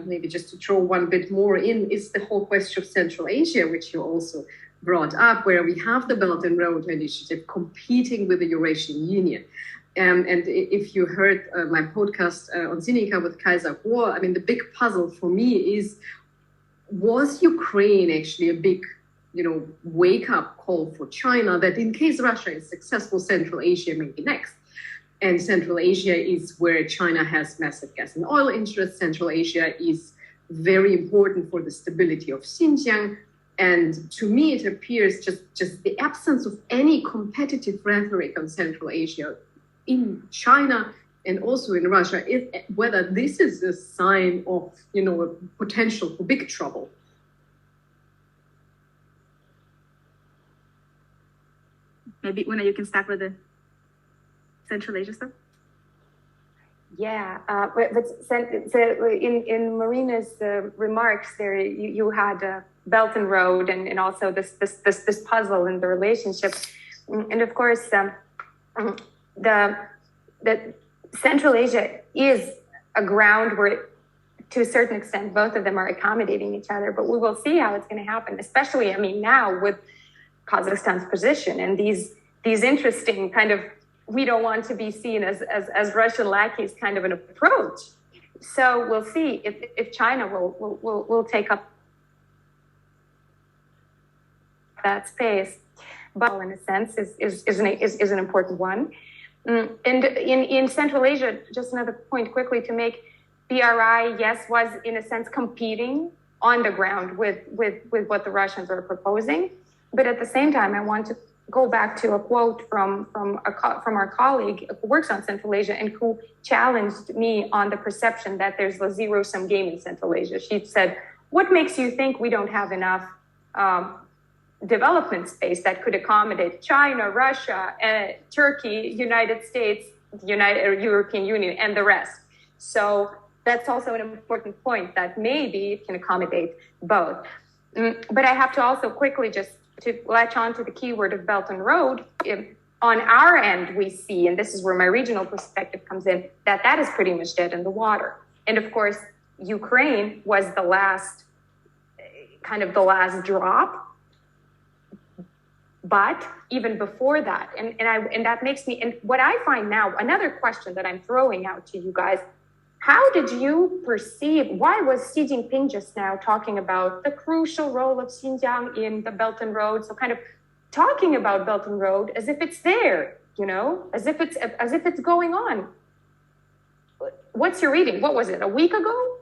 maybe just to throw one bit more in, is the whole question of Central Asia, which you also brought up, where we have the Belt and Road Initiative competing with the Eurasian Union. And if you heard my podcast on Sinica with Kaiser War, I mean, the big puzzle for me is, was Ukraine actually a big, wake-up call for China that in case Russia is successful, Central Asia may be next? And Central Asia is where China has massive gas and oil interests. Central Asia is very important for the stability of Xinjiang. And to me, it appears just the absence of any competitive rhetoric on Central Asia in China and also in Russia, whether this is a sign of, a potential for big trouble. Maybe, Una, you can start with the Central Asia stuff? Yeah, in Marina's remarks there, you had Belt and Road and also this puzzle in the relationship, and of course the Central Asia is a ground where, to a certain extent, both of them are accommodating each other. But we will see how it's going to happen, especially, now with Kazakhstan's position and these interesting kind of, we don't want to be seen as Russian lackeys kind of an approach. So we'll see if China will take up that space. But in a sense is an important one. And in Central Asia, just another point quickly to make, BRI, yes, was in a sense competing on the ground with what the Russians are proposing. But at the same time, I want to go back to a quote from our colleague who works on Central Asia and who challenged me on the perception that there's a zero-sum game in Central Asia. She said, what makes you think we don't have enough development space that could accommodate China, Russia, Turkey, United States, European Union, and the rest? So that's also an important point, that maybe it can accommodate both. But I have to also quickly just to latch on to the keyword of Belt and Road. On our end, we see, and this is where my regional perspective comes in, that is pretty much dead in the water. And of course, Ukraine was the last drop. But even before that, and that makes me, and what I find now, another question that I'm throwing out to you guys, how did you perceive, why was Xi Jinping just now talking about the crucial role of Xinjiang in the Belt and Road? So kind of talking about Belt and Road as if it's there, as if it's going on. What's your reading? What was it, a week ago?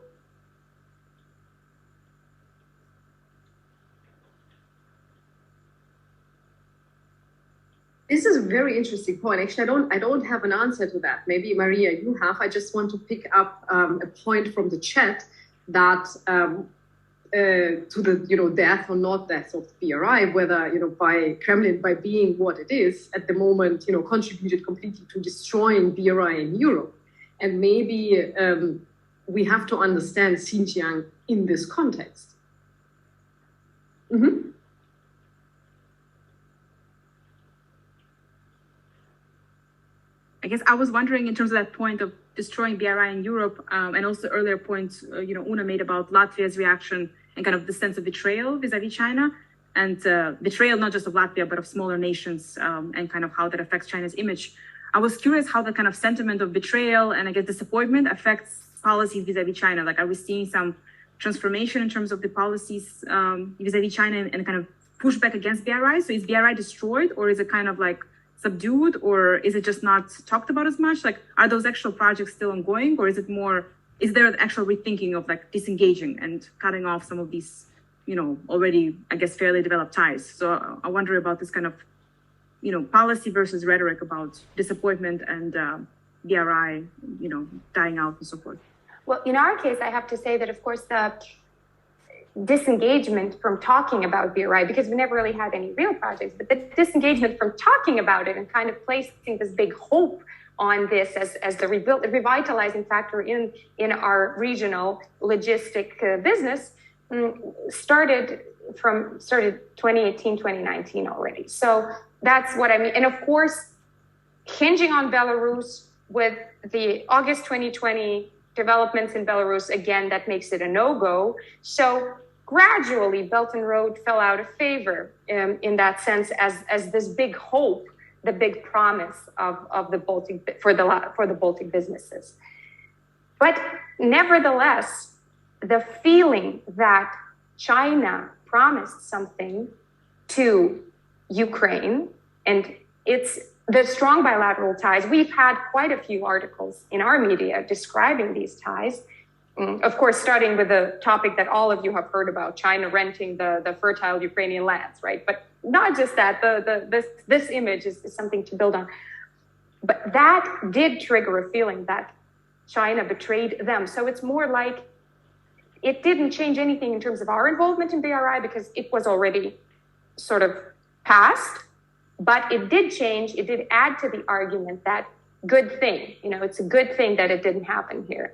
This is a very interesting point. Actually, I don't have an answer to that. Maybe Maria, you have. I just want to pick up a point from the chat that to the death or not death of the BRI, whether by Kremlin, by being what it is at the moment, contributed completely to destroying BRI in Europe. And maybe we have to understand Xinjiang in this context. Mm-hmm. I guess I was wondering in terms of that point of destroying BRI in Europe, and also earlier points, Una made about Latvia's reaction and kind of the sense of betrayal vis-a-vis China, and betrayal not just of Latvia, but of smaller nations, and kind of how that affects China's image. I was curious how the kind of sentiment of betrayal and I guess disappointment affects policies vis-a-vis China. Like, are we seeing some transformation in terms of the policies vis-a-vis China and kind of pushback against BRI? So is BRI destroyed, or is it kind of like subdued, or is it just not talked about as much? Like, are those actual projects still ongoing, or is it more, is there an actual rethinking of like disengaging and cutting off some of these, already, I guess, fairly developed ties? So I wonder about this kind of, policy versus rhetoric about disappointment and BRI, dying out and so forth. Well, in our case, I have to say that, of course, the disengagement from talking about BRI, because we never really had any real projects, but the disengagement from talking about it and kind of placing this big hope on this as the revitalizing factor in our regional logistic business started 2018, 2019 already. So that's what I mean. And of course, hinging on Belarus with the August 2020 developments in Belarus, again, that makes it a no-go. So gradually, Belt and Road fell out of favor in that sense as this big hope, the big promise of the Baltic for the Baltic businesses. But nevertheless, the feeling that China promised something to Ukraine, and it's the strong bilateral ties. We've had quite a few articles in our media describing these ties. Of course, starting with the topic that all of you have heard about, China renting the fertile Ukrainian lands, right? But not just that, this image is something to build on. But that did trigger a feeling that China betrayed them. So it's more like it didn't change anything in terms of our involvement in BRI because it was already sort of passed. But it did change, it did add to the argument that good thing, it's a good thing that it didn't happen here.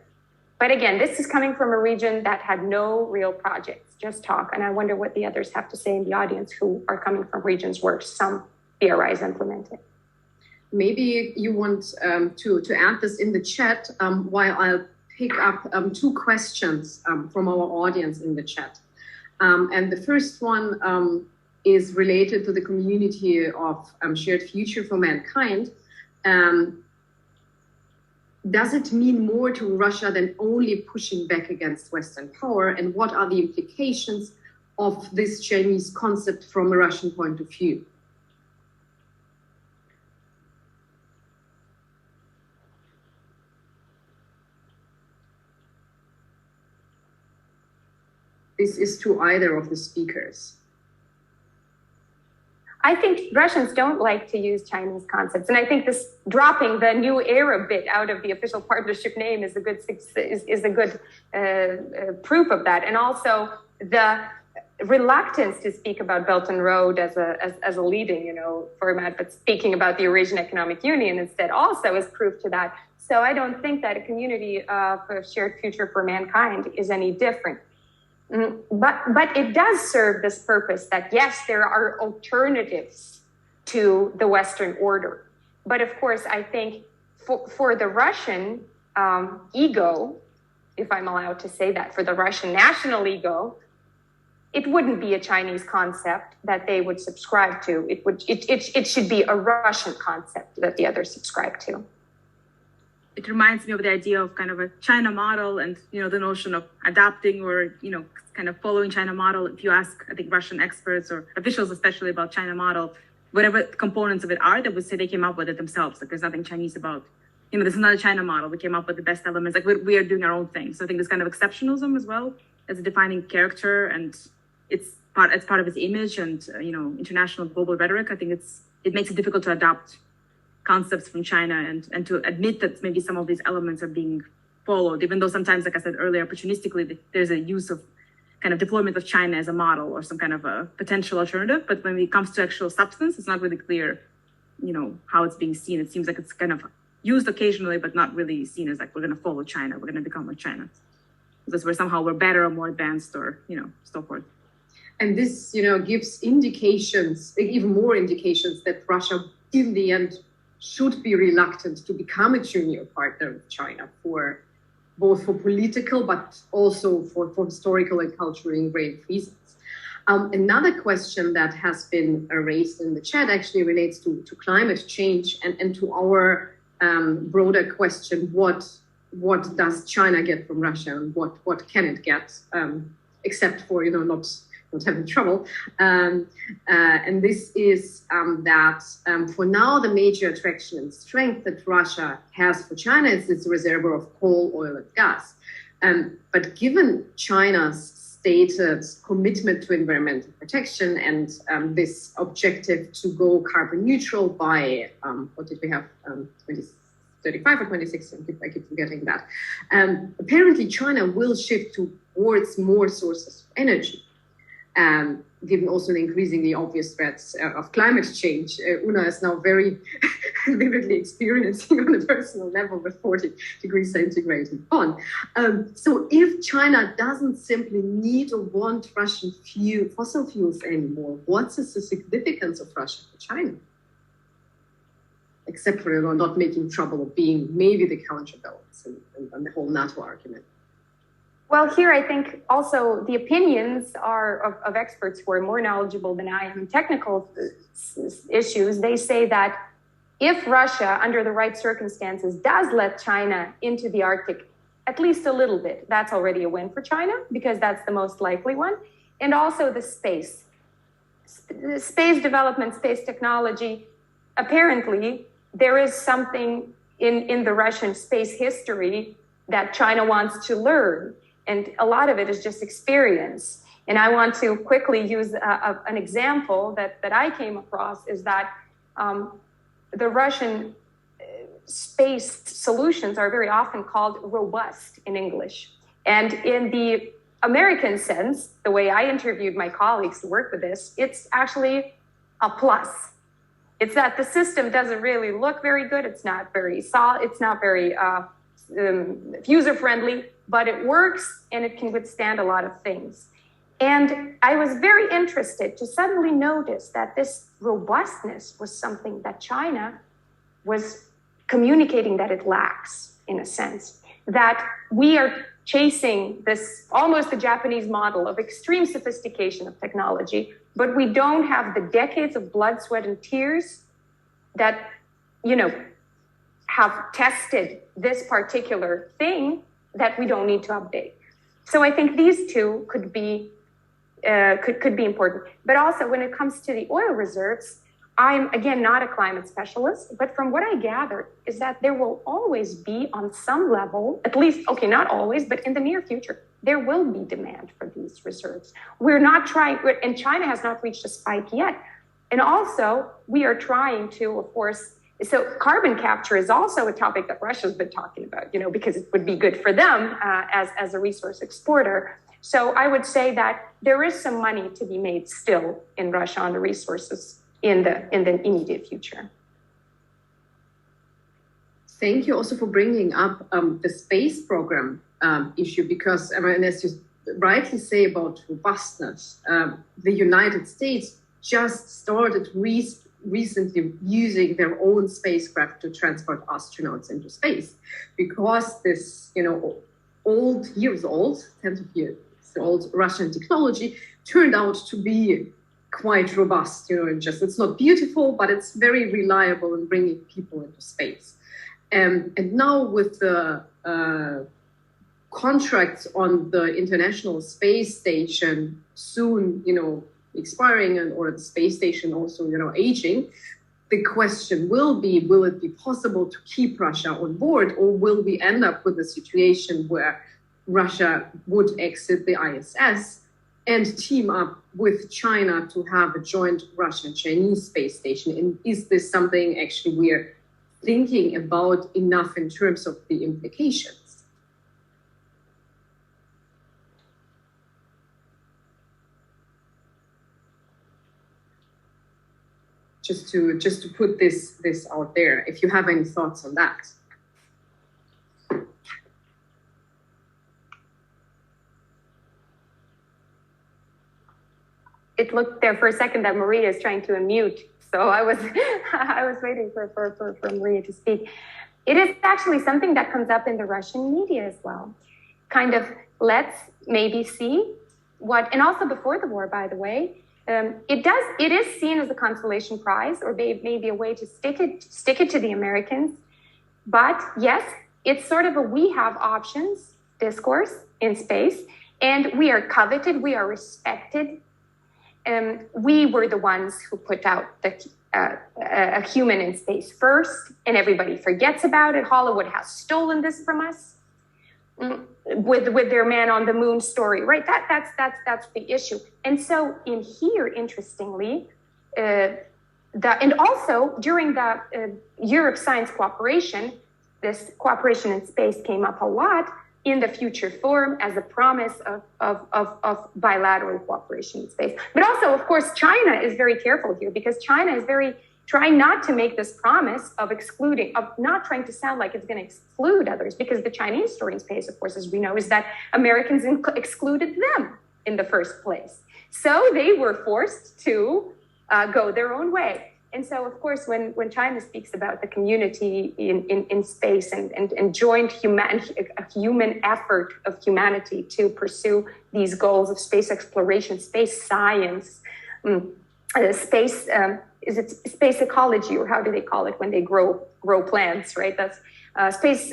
But again, this is coming from a region that had no real projects, just talk. And I wonder what the others have to say in the audience who are coming from regions where some BRI is implemented. Maybe you want to add this in the chat while I'll pick up two questions from our audience in the chat. And the first one is related to the community of shared future for mankind. Does it mean more to Russia than only pushing back against Western power? And what are the implications of this Chinese concept from a Russian point of view? This is to either of the speakers. I think Russians don't like to use Chinese concepts. And I think this dropping the new era bit out of the official partnership name is a good proof of that. And also the reluctance to speak about Belt and Road as a leading, format, but speaking about the Eurasian Economic Union instead also is proof to that. So I don't think that a community for a shared future for mankind is any different. But it does serve this purpose that, yes, there are alternatives to the Western order. But of course, I think for the Russian ego, if I'm allowed to say that, for the Russian national ego, it wouldn't be a Chinese concept that they would subscribe to. It should be a Russian concept that the others subscribe to. It reminds me of the idea of kind of a China model and, the notion of adapting or, kind of following China model. If you ask, I think, Russian experts or officials, especially about China model, whatever components of it are, they would say they came up with it themselves. Like, there's nothing Chinese about, this is not a China model. We came up with the best elements. Like, we are doing our own thing. So I think there's kind of exceptionalism as well as a defining character, and it's part of its image and, international global rhetoric. I think it makes it difficult to adopt concepts from China and to admit that maybe some of these elements are being followed, even though sometimes, like I said earlier, opportunistically, there's a use of kind of deployment of China as a model or some kind of a potential alternative. But when it comes to actual substance, it's not really clear, how it's being seen. It seems like it's kind of used occasionally, but not really seen as like, we're going to follow China, we're going to become like China. Because we're better or more advanced or, so forth. And this, gives indications, even more indications that Russia, in the end, should be reluctant to become a junior partner of China both for political, but also for historical and culturally ingrained reasons. Another question that has been raised in the chat actually relates to climate change and to our broader question, what does China get from Russia and what can it get, except for, not having trouble. And this is that for now, the major attraction and strength that Russia has for China is its reservoir of coal, oil, and gas. But given China's stated commitment to environmental protection and this objective to go carbon neutral by, 2035 or 26, I keep forgetting that. Apparently, China will shift towards more sources of energy. Given also the increasingly obvious threats of climate change, Una is now very vividly experiencing on a personal level with 40 degrees centigrade in Bonn. So if China doesn't simply need or want Russian fossil fuels anymore, what's the significance of Russia for China? Except for not making trouble or being maybe the counterbalance and the whole NATO argument. Well, here I think also the opinions are of experts who are more knowledgeable than I am in technical issues. They say that if Russia, under the right circumstances, does let China into the Arctic at least a little bit, that's already a win for China because that's the most likely one. And also the space development, space technology. Apparently, there is something in the Russian space history that China wants to learn. And a lot of it is just experience. And I want to quickly use an example that I came across is that the Russian space solutions are very often called robust in English. And in the American sense, the way I interviewed my colleagues to work with this, it's actually a plus. It's that the system doesn't really look very good. It's not very solid. It's not very user-friendly, but it works and it can withstand a lot of things. And I was very interested to suddenly notice that this robustness was something that China was communicating that it lacks, in a sense, that we are chasing this almost the Japanese model of extreme sophistication of technology, but we don't have the decades of blood, sweat, and tears that, have tested this particular thing that we don't need to update. So I think these two could be important. But also when it comes to the oil reserves, I'm, again, not a climate specialist, but from what I gathered is that there will always be on some level, at least, okay, not always, but in the near future, there will be demand for these reserves. We're not trying, and China has not reached a spike yet. And also we are trying to, of course, so carbon capture is also a topic that Russia's been talking about, because it would be good for them as a resource exporter. So I would say that there is some money to be made still in Russia on the resources in the immediate future. Thank you also for bringing up the space program issue, because as you rightly say about robustness, the United States just started recently using their own spacecraft to transport astronauts into space, because this, years old, tens of years old Russian technology turned out to be quite robust. It's not beautiful, but it's very reliable in bringing people into space. And now with the contracts on the International Space Station soon, expiring or the space station also, aging, the question will it be possible to keep Russia on board, or will we end up with a situation where Russia would exit the ISS and team up with China to have a joint Russian-Chinese space station? And is this something actually we're thinking about enough in terms of the implications? just to put this out there. If you have any thoughts on that. It looked there for a second that Maria is trying to unmute, so I was waiting for Maria to speak. It is actually something that comes up in the Russian media as well. Kind of, let's maybe see what, and also before the war, by the way, it is seen as a consolation prize, or maybe a way to stick it to the Americans. But yes, it's sort of a we have options discourse in space, and we are coveted, we are respected. We were the ones who put out a human in space first, and everybody forgets about it. Hollywood has stolen this from us with their man on the moon story, right? That's the issue. And so in here, interestingly, and also during the Europe Science Cooperation, this cooperation in space came up a lot in the future forum as a promise of bilateral cooperation in space. But also, of course, China is very careful here, because China is trying not to make this promise of not trying to sound like it's going to exclude others, because the Chinese story in space, of course, as we know, is that Americans excluded them in the first place. So they were forced to go their own way. And so, of course, when China speaks about the community in space and joint human effort of humanity to pursue these goals of space exploration, space science, space space ecology, or how do they call it when they grow plants, right? That's space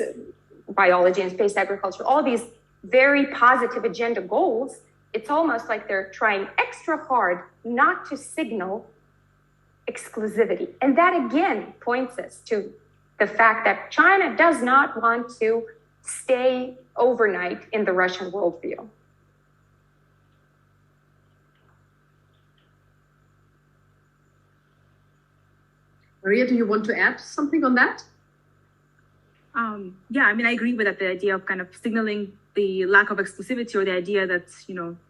biology and space agriculture. All these very positive agenda goals. It's almost like they're trying extra hard not to signal exclusivity. And that again points us to the fact that China does not want to stay overnight in the Russian worldview. Maria, do you want to add something on that? Yeah, I mean, I agree with that, the idea of kind of signaling the lack of exclusivity, or the idea that,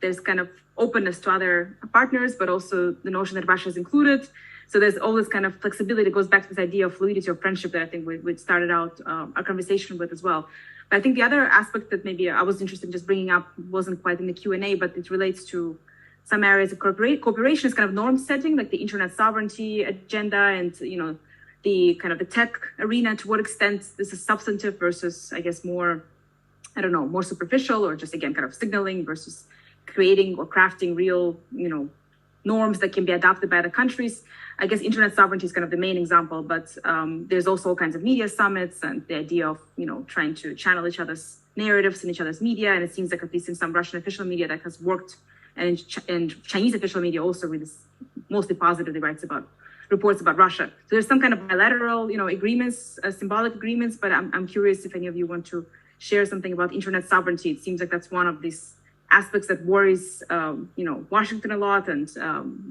there's kind of openness to other partners, but also the notion that Russia is included. So there's all this kind of flexibility that goes back to this idea of fluidity of friendship that I think we started out our conversation with as well. But I think the other aspect that maybe I was interested in just bringing up wasn't quite in the Q&A, but it relates to some areas of cooperation is kind of norm setting, like the internet sovereignty agenda and, the kind of the tech arena, to what extent this is substantive versus, I guess, more superficial, or just, again, kind of signaling versus creating or crafting real, norms that can be adopted by other countries. I guess internet sovereignty is kind of the main example, but there's also all kinds of media summits and the idea of, trying to channel each other's narratives in each other's media. And it seems like, at least in some Russian official media, that has worked. And Chinese official media also really mostly positively reports about Russia. So there's some kind of bilateral, agreements, symbolic agreements, but I'm curious if any of you want to share something about internet sovereignty. It seems like that's one of these aspects that worries, Washington a lot, and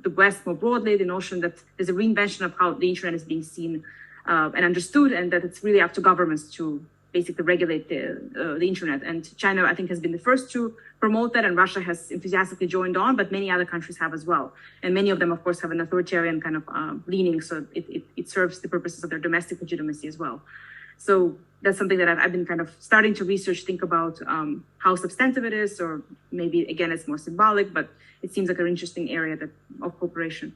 the West more broadly, the notion that there's a reinvention of how the internet is being seen and understood, and that it's really up to governments to basically regulate the internet. And China, I think, has been the first to promote that, and Russia has enthusiastically joined on, but many other countries have as well. And many of them, of course, have an authoritarian kind of leaning, so it serves the purposes of their domestic legitimacy as well. So that's something that I've been kind of starting to research, think about how substantive it is, or maybe, again, it's more symbolic, but it seems like an interesting area of cooperation.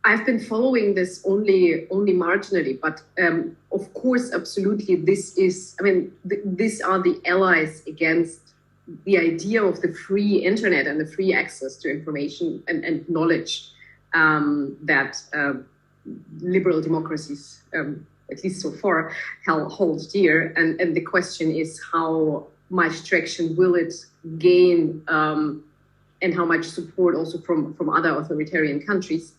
I've been following this only marginally, but of course, absolutely, these are the allies against the idea of the free internet and the free access to information and knowledge that liberal democracies, at least so far, hold dear. And the question is, how much traction will it gain, and how much support also from other authoritarian countries,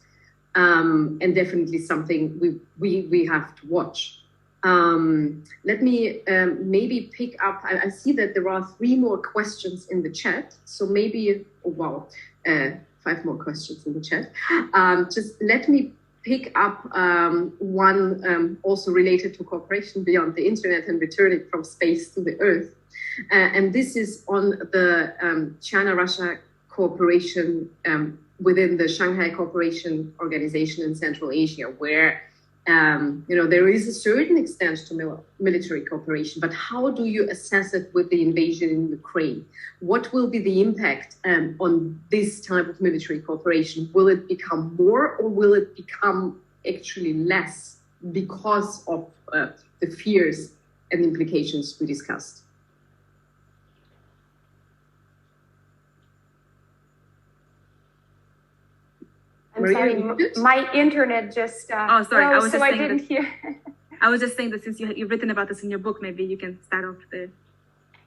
and definitely something we have to watch. Let me maybe pick up. I see that there are 3 more questions in the chat. So maybe, 5 more questions in the chat. Just let me pick up one also related to cooperation beyond the internet and rhetoric from space to the earth. And this is on the China-Russia cooperation within the Shanghai Cooperation Organization in Central Asia, where there is a certain extent to military cooperation, but how do you assess it with the invasion in Ukraine? What will be the impact on this type of military cooperation? Will it become more, or will it become actually less because of the fears and implications we discussed? I'm sorry, my internet just oh, sorry. I didn't hear. I was just saying that since you've written about this in your book, maybe you can start off the...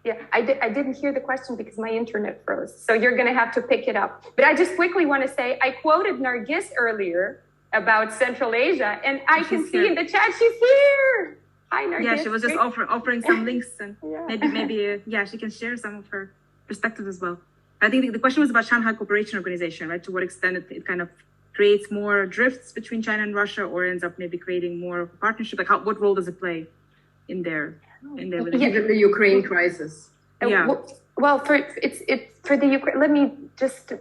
Yeah, I didn't hear the question because my internet froze. So you're going to have to pick it up. But I just quickly want to say, I quoted Nargis earlier about Central Asia, and I can see in the chat she's here. Hi, Nargis. Yeah, she was just offering some links, and maybe she can share some of her perspectives as well. I think the question was about Shanghai Cooperation Organization, right? To what extent it kind of creates more drifts between China and Russia, or ends up maybe creating more partnership? Like, what role does it play in their given the Ukraine crisis? Well, for the Ukraine, let me just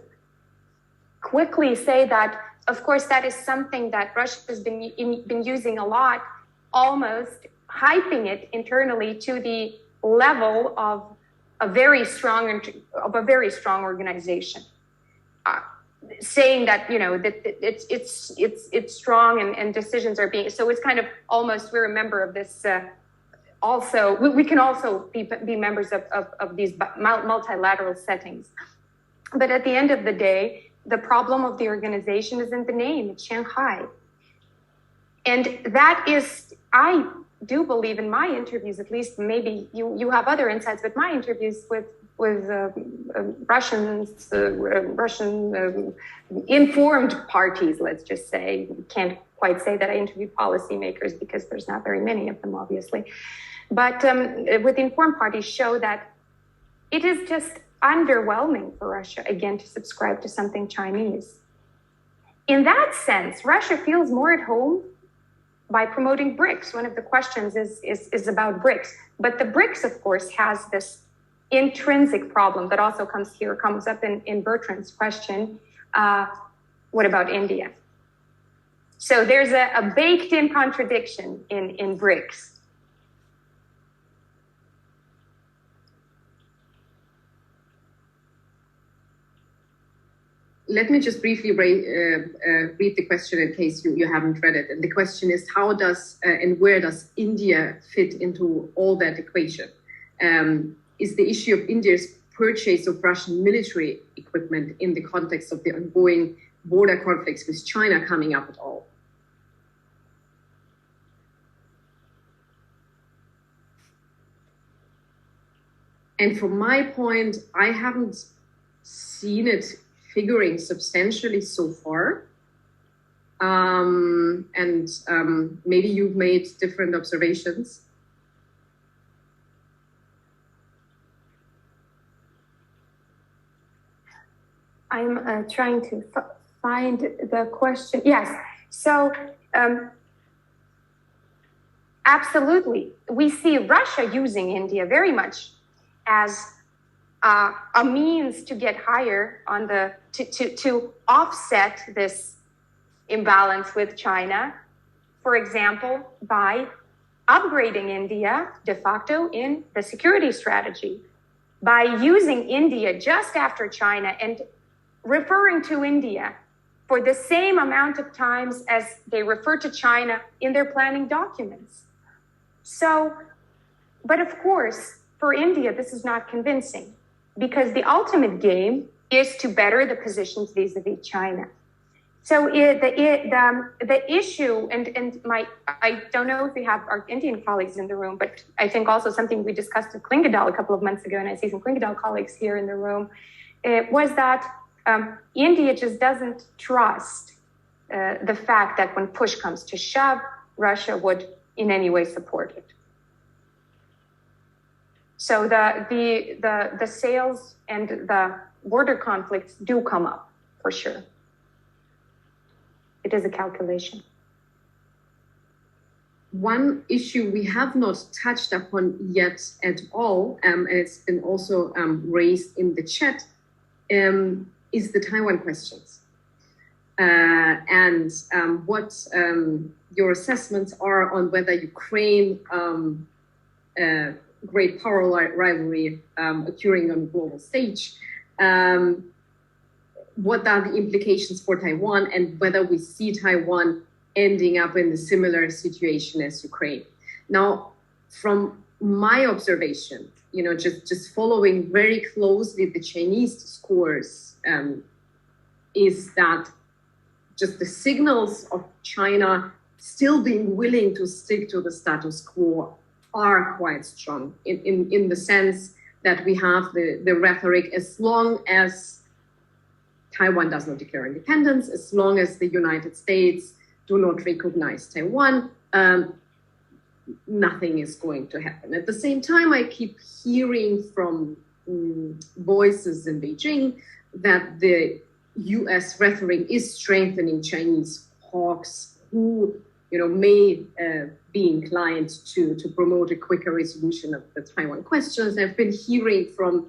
quickly say that, of course, that is something that Russia has been using a lot, almost hyping it internally to the level of a very strong organization. Saying that that it's strong and decisions are being, so it's kind of almost, we're a member of this also, we can also be members of these multilateral settings. But at the end of the day, the problem of the organization is in the name. It's Shanghai, and that is, I do believe in my interviews, at least, maybe you have other insights, but my interviews with Russian informed parties, let's just say. Can't quite say that I interviewed policymakers because there's not very many of them, obviously. But with informed parties show that it is just underwhelming for Russia, again, to subscribe to something Chinese. In that sense, Russia feels more at home by promoting BRICS. One of the questions is about BRICS. But the BRICS, of course, has this intrinsic problem that also comes up in Bertrand's question. What about India? So there's a baked-in contradiction in BRICS. Let me just briefly read the question in case you haven't read it. And the question is, how does and where does India fit into all that equation? Is the issue of India's purchase of Russian military equipment in the context of the ongoing border conflicts with China coming up at all? And from my point, I haven't seen it figuring substantially so far. Maybe you've made different observations. I'm trying to find the question. Yes, so absolutely. We see Russia using India very much as a means to get higher on the, to offset this imbalance with China, for example, by upgrading India de facto in the security strategy, by using India just after China and referring to India for the same amount of times as they refer to China in their planning documents. So, but of course, for India, this is not convincing because the ultimate game is to better the positions vis-a-vis China. So the issue, and I don't know if we have our Indian colleagues in the room, but I think also something we discussed with Klingendahl a couple of months ago, and I see some Klingendahl colleagues here in the room, was that India just doesn't trust the fact that when push comes to shove, Russia would in any way support it. So the sales and the border conflicts do come up for sure. It is a calculation. one issue we have not touched upon yet at all, and it's been also raised in the chat, is the Taiwan questions. And what your assessments are on whether Ukraine, great power rivalry occurring on the global stage, what are the implications for Taiwan, and whether we see Taiwan ending up in a similar situation as Ukraine. Now, from my observation, just following very closely the Chinese discourse, is that just the signals of China still being willing to stick to the status quo are quite strong in the sense that we have the rhetoric, as long as Taiwan does not declare independence, as long as the United States do not recognize Taiwan, nothing is going to happen. At the same time, I keep hearing from voices in Beijing that the US rhetoric is strengthening Chinese hawks who may be inclined to promote a quicker resolution of the Taiwan questions. I've been hearing from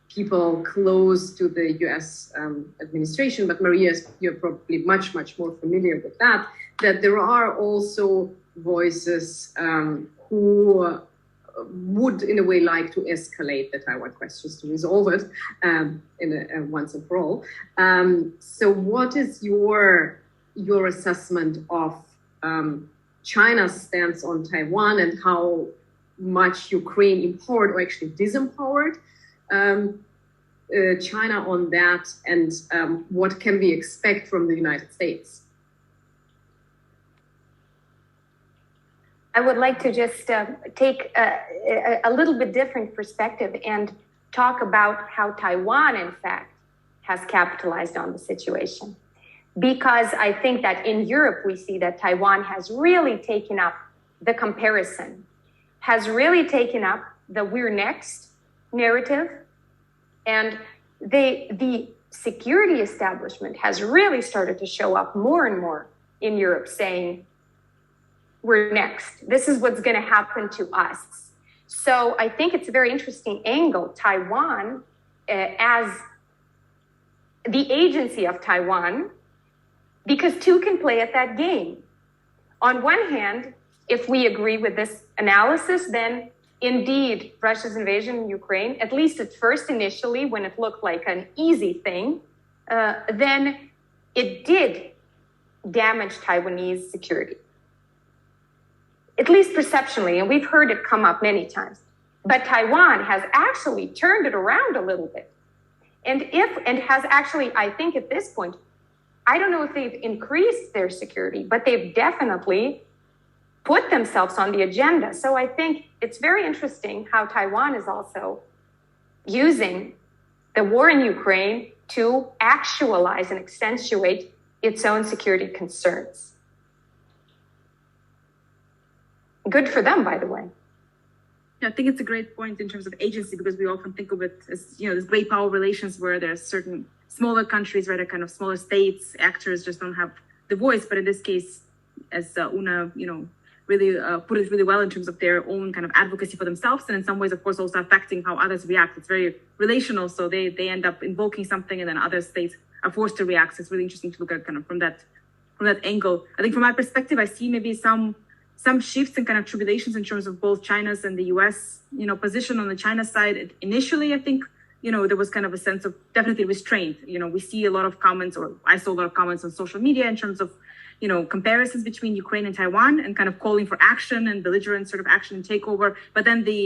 people close to the US administration, but Maria, you're probably much, much more familiar with that there are also voices who would, in a way, like to escalate the Taiwan questions to resolve it once and for all. So what is your assessment of China's stance on Taiwan, and how much Ukraine empowered or actually disempowered China on that, and what can we expect from the United States? I would like to just take a little bit different perspective and talk about how Taiwan, in fact, has capitalized on the situation. Because I think that in Europe, we see that Taiwan has really taken up the comparison, has really taken up the we're next narrative. And the security establishment has really started to show up more and more in Europe, saying, we're next. This is what's going to happen to us. So I think it's a very interesting angle. Taiwan, as the agency of Taiwan, because two can play at that game. On one hand, if we agree with this analysis, then indeed, Russia's invasion in Ukraine, at least at first initially, when it looked like an easy thing, then it did damage Taiwanese security. At least perceptually, and we've heard it come up many times. But Taiwan has actually turned it around a little bit. And has actually, I think at this point, I don't know if they've increased their security, but they've definitely put themselves on the agenda. So I think it's very interesting how Taiwan is also using the war in Ukraine to actualize and accentuate its own security concerns. Good for them, by the way. Yeah, I think it's a great point in terms of agency, because we often think of it as, this great power relations where there's certain smaller countries, right, kind of smaller states, actors just don't have the voice. But in this case, as Una, really put it really well in terms of their own kind of advocacy for themselves, and in some ways, of course, also affecting how others react. It's very relational, so they end up invoking something, and then other states are forced to react. So it's really interesting to look at kind of from that angle. I think from my perspective, I see maybe some shifts and kind of tribulations in terms of both China's and the US, position. On the China side. Initially, I think, there was kind of a sense of definitely restraint. We see a lot of comments, or I saw a lot of comments on social media in terms of, comparisons between Ukraine and Taiwan, and kind of calling for action and belligerent sort of action and takeover. But then the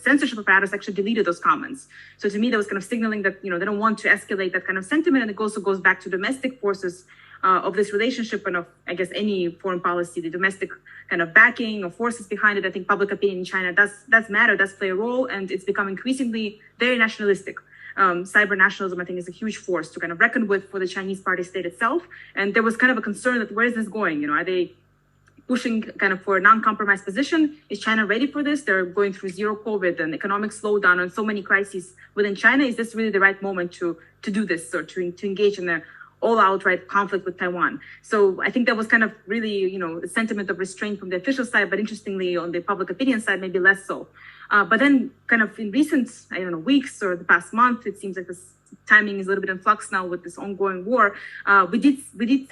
censorship apparatus actually deleted those comments. So to me, that was kind of signaling that, they don't want to escalate that kind of sentiment. And it also goes back to domestic forces of this relationship, and of, I guess, any foreign policy, the domestic kind of backing or forces behind it. I think public opinion in China does matter, does play a role, and it's become increasingly very nationalistic. Cyber nationalism, I think, is a huge force to kind of reckon with for the Chinese party state itself. And there was kind of a concern that where is this going? Are they pushing kind of for a non-compromise position? Is China ready for this? They're going through zero COVID and economic slowdown and so many crises within China. Is this really the right moment to do this, or to engage in their all outright conflict with Taiwan. So I think that was kind of really, a sentiment of restraint from the official side, but interestingly on the public opinion side, maybe less so. But then kind of in recent, weeks or the past month, it seems like this timing is a little bit in flux now with this ongoing war. We did,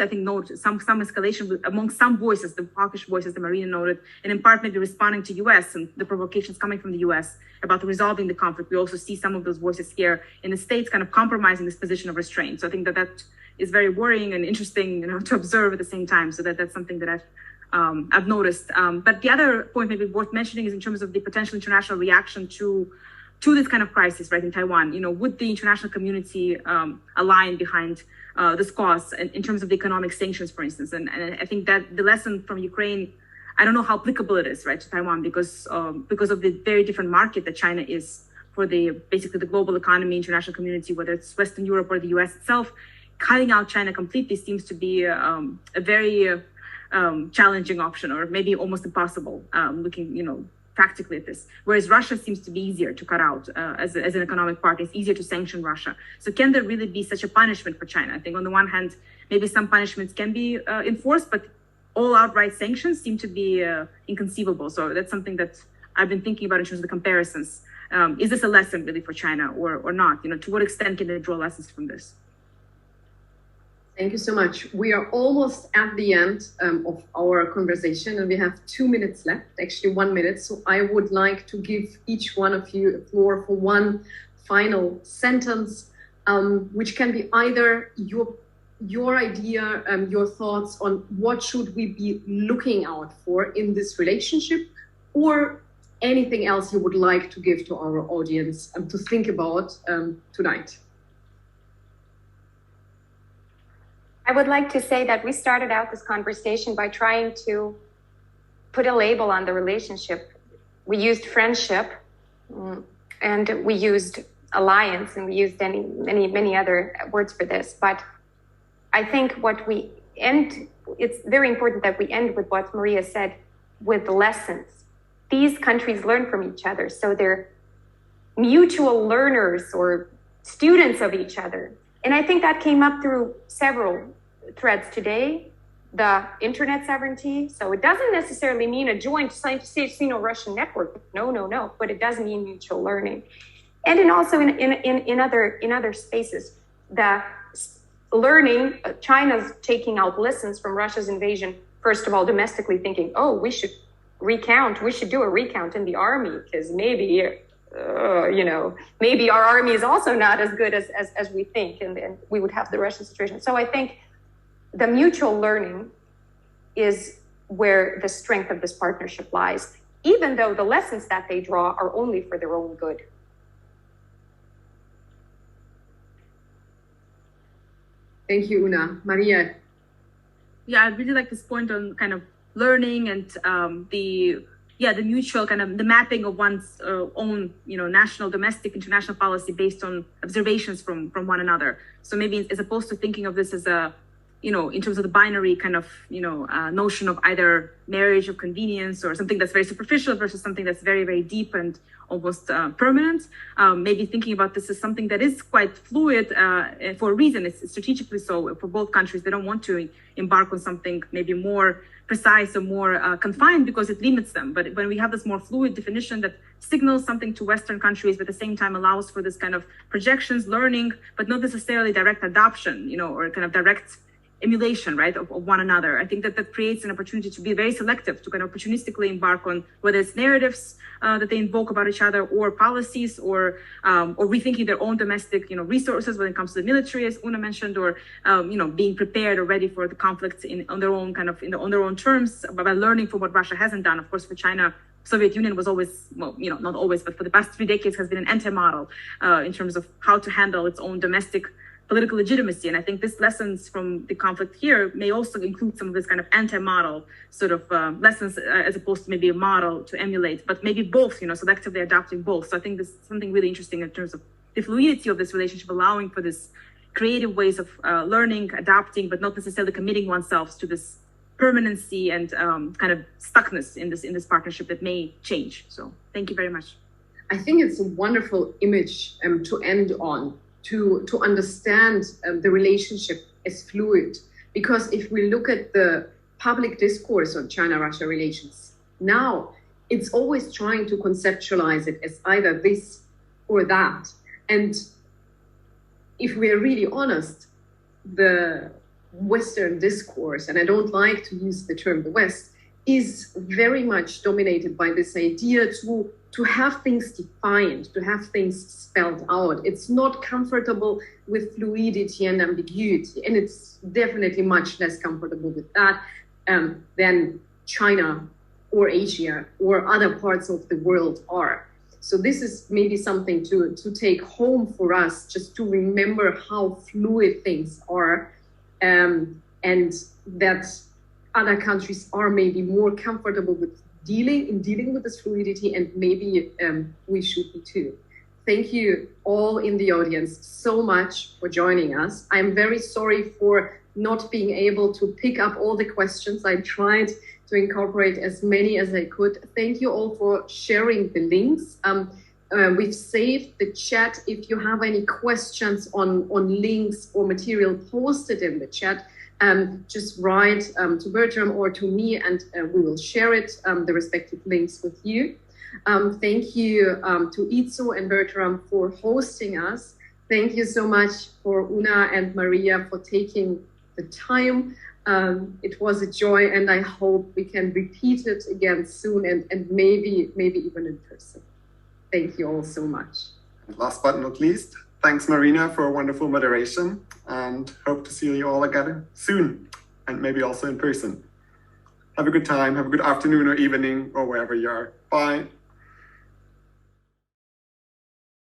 I think, note some escalation among some voices, the hawkish voices that Marina noted, and in part maybe responding to US and the provocations coming from the US about resolving the conflict. We also see some of those voices here in the States kind of compromising this position of restraint. So I think that is very worrying and interesting, to observe at the same time. So that's something that I've noticed. But the other point maybe worth mentioning is in terms of the potential international reaction to this kind of crisis, right, in Taiwan. Would the international community align behind this cause in terms of the economic sanctions, for instance? And I think that the lesson from Ukraine, I don't know how applicable it is, right, to Taiwan, because of the very different market that China is for basically the global economy, international community, whether it's Western Europe or the US itself. Cutting out China completely seems to be a very challenging option, or maybe almost impossible, looking, practically at this. Whereas Russia seems to be easier to cut out as an economic partner. It's easier to sanction Russia. So can there really be such a punishment for China? I think on the one hand, maybe some punishments can be enforced, but all outright sanctions seem to be inconceivable. So that's something that I've been thinking about in terms of the comparisons. Is this a lesson really for China or not? To what extent can they draw lessons from this? Thank you so much. We are almost at the end of our conversation, and we have 2 minutes left, actually 1 minute. So I would like to give each one of you a floor for one final sentence, which can be either your idea, your thoughts on what should we be looking out for in this relationship, or anything else you would like to give to our audience to think about tonight. I would like to say that we started out this conversation by trying to put a label on the relationship. We used friendship, and we used alliance, and we used many other words for this. But I think it's very important that we end with what Maria said, with lessons. These countries learn from each other, so they're mutual learners or students of each other. And I think that came up through several threads today. The internet sovereignty. So it doesn't necessarily mean a joint Sino-Russian network. No. But it does mean mutual learning. And also in other spaces, the learning, China's taking out lessons from Russia's invasion. First of all, domestically thinking, we should do a recount in the army, because maybe our army is also not as good as we think, and we would have the Russian situation. So I think the mutual learning is where the strength of this partnership lies, even though the lessons that they draw are only for their own good. Thank you, Una. Maria. Yeah, I really like this point on kind of learning and the mutual kind of the mapping of one's own, national, domestic, international policy based on observations from one another. So maybe as opposed to thinking of this as a, in terms of the binary kind of, notion of either marriage of convenience or something that's very superficial versus something that's very, very deep and almost permanent. Maybe thinking about this as something that is quite fluid for a reason. It's strategically so for both countries. They don't want to embark on something maybe more precise or more confined because it limits them. But when we have this more fluid definition that signals something to Western countries, but at the same time allows for this kind of projections, learning, but not necessarily direct adoption, or kind of direct emulation, right, of one another. I think that creates an opportunity to be very selective, to kind of opportunistically embark on whether it's narratives that they invoke about each other, or policies, or rethinking their own domestic, resources when it comes to the military, as Una mentioned, or being prepared or ready for the conflicts on their own on their own terms, by learning from what Russia hasn't done. Of course, for China, Soviet Union was always, not always, but for the past 3 decades has been an anti-model in terms of how to handle its own domestic political legitimacy. And I think these lessons from the conflict here may also include some of this kind of anti-model sort of lessons, as opposed to maybe a model to emulate, but maybe both, selectively adopting both. So I think this is something really interesting in terms of the fluidity of this relationship, allowing for this creative ways of learning, adapting, but not necessarily committing oneself to this permanency and kind of stuckness in this partnership that may change. So thank you very much. I think it's a wonderful image to end on, to understand the relationship as fluid. Because if we look at the public discourse on China-Russia relations now, it's always trying to conceptualize it as either this or that. And if we're really honest, the Western discourse, and I don't like to use the term the West, is very much dominated by this idea to have things defined, to have things spelled out. It's not comfortable with fluidity and ambiguity, and it's definitely much less comfortable with that than China or Asia or other parts of the world are. So this is maybe something to take home for us, just to remember how fluid things are, and that other countries are maybe more comfortable with dealing with this fluidity, and maybe we should be too. Thank you all in the audience so much for joining us. I'm very sorry for not being able to pick up all the questions. I tried to incorporate as many as I could. Thank you all for sharing the links. We've saved the chat. If you have any questions on links or material posted in the chat, just write to Bertram or to me, and we will share it, the respective links with you. Thank you to IZO and Bertram for hosting us. Thank you so much for Una and Maria for taking the time. It was a joy, and I hope we can repeat it again soon, and maybe even in person. Thank you all so much. And last but not least, thanks Marina for a wonderful moderation, and hope to see you all again soon, and maybe also in person. Have a good time, have a good afternoon or evening, or wherever you are. Bye.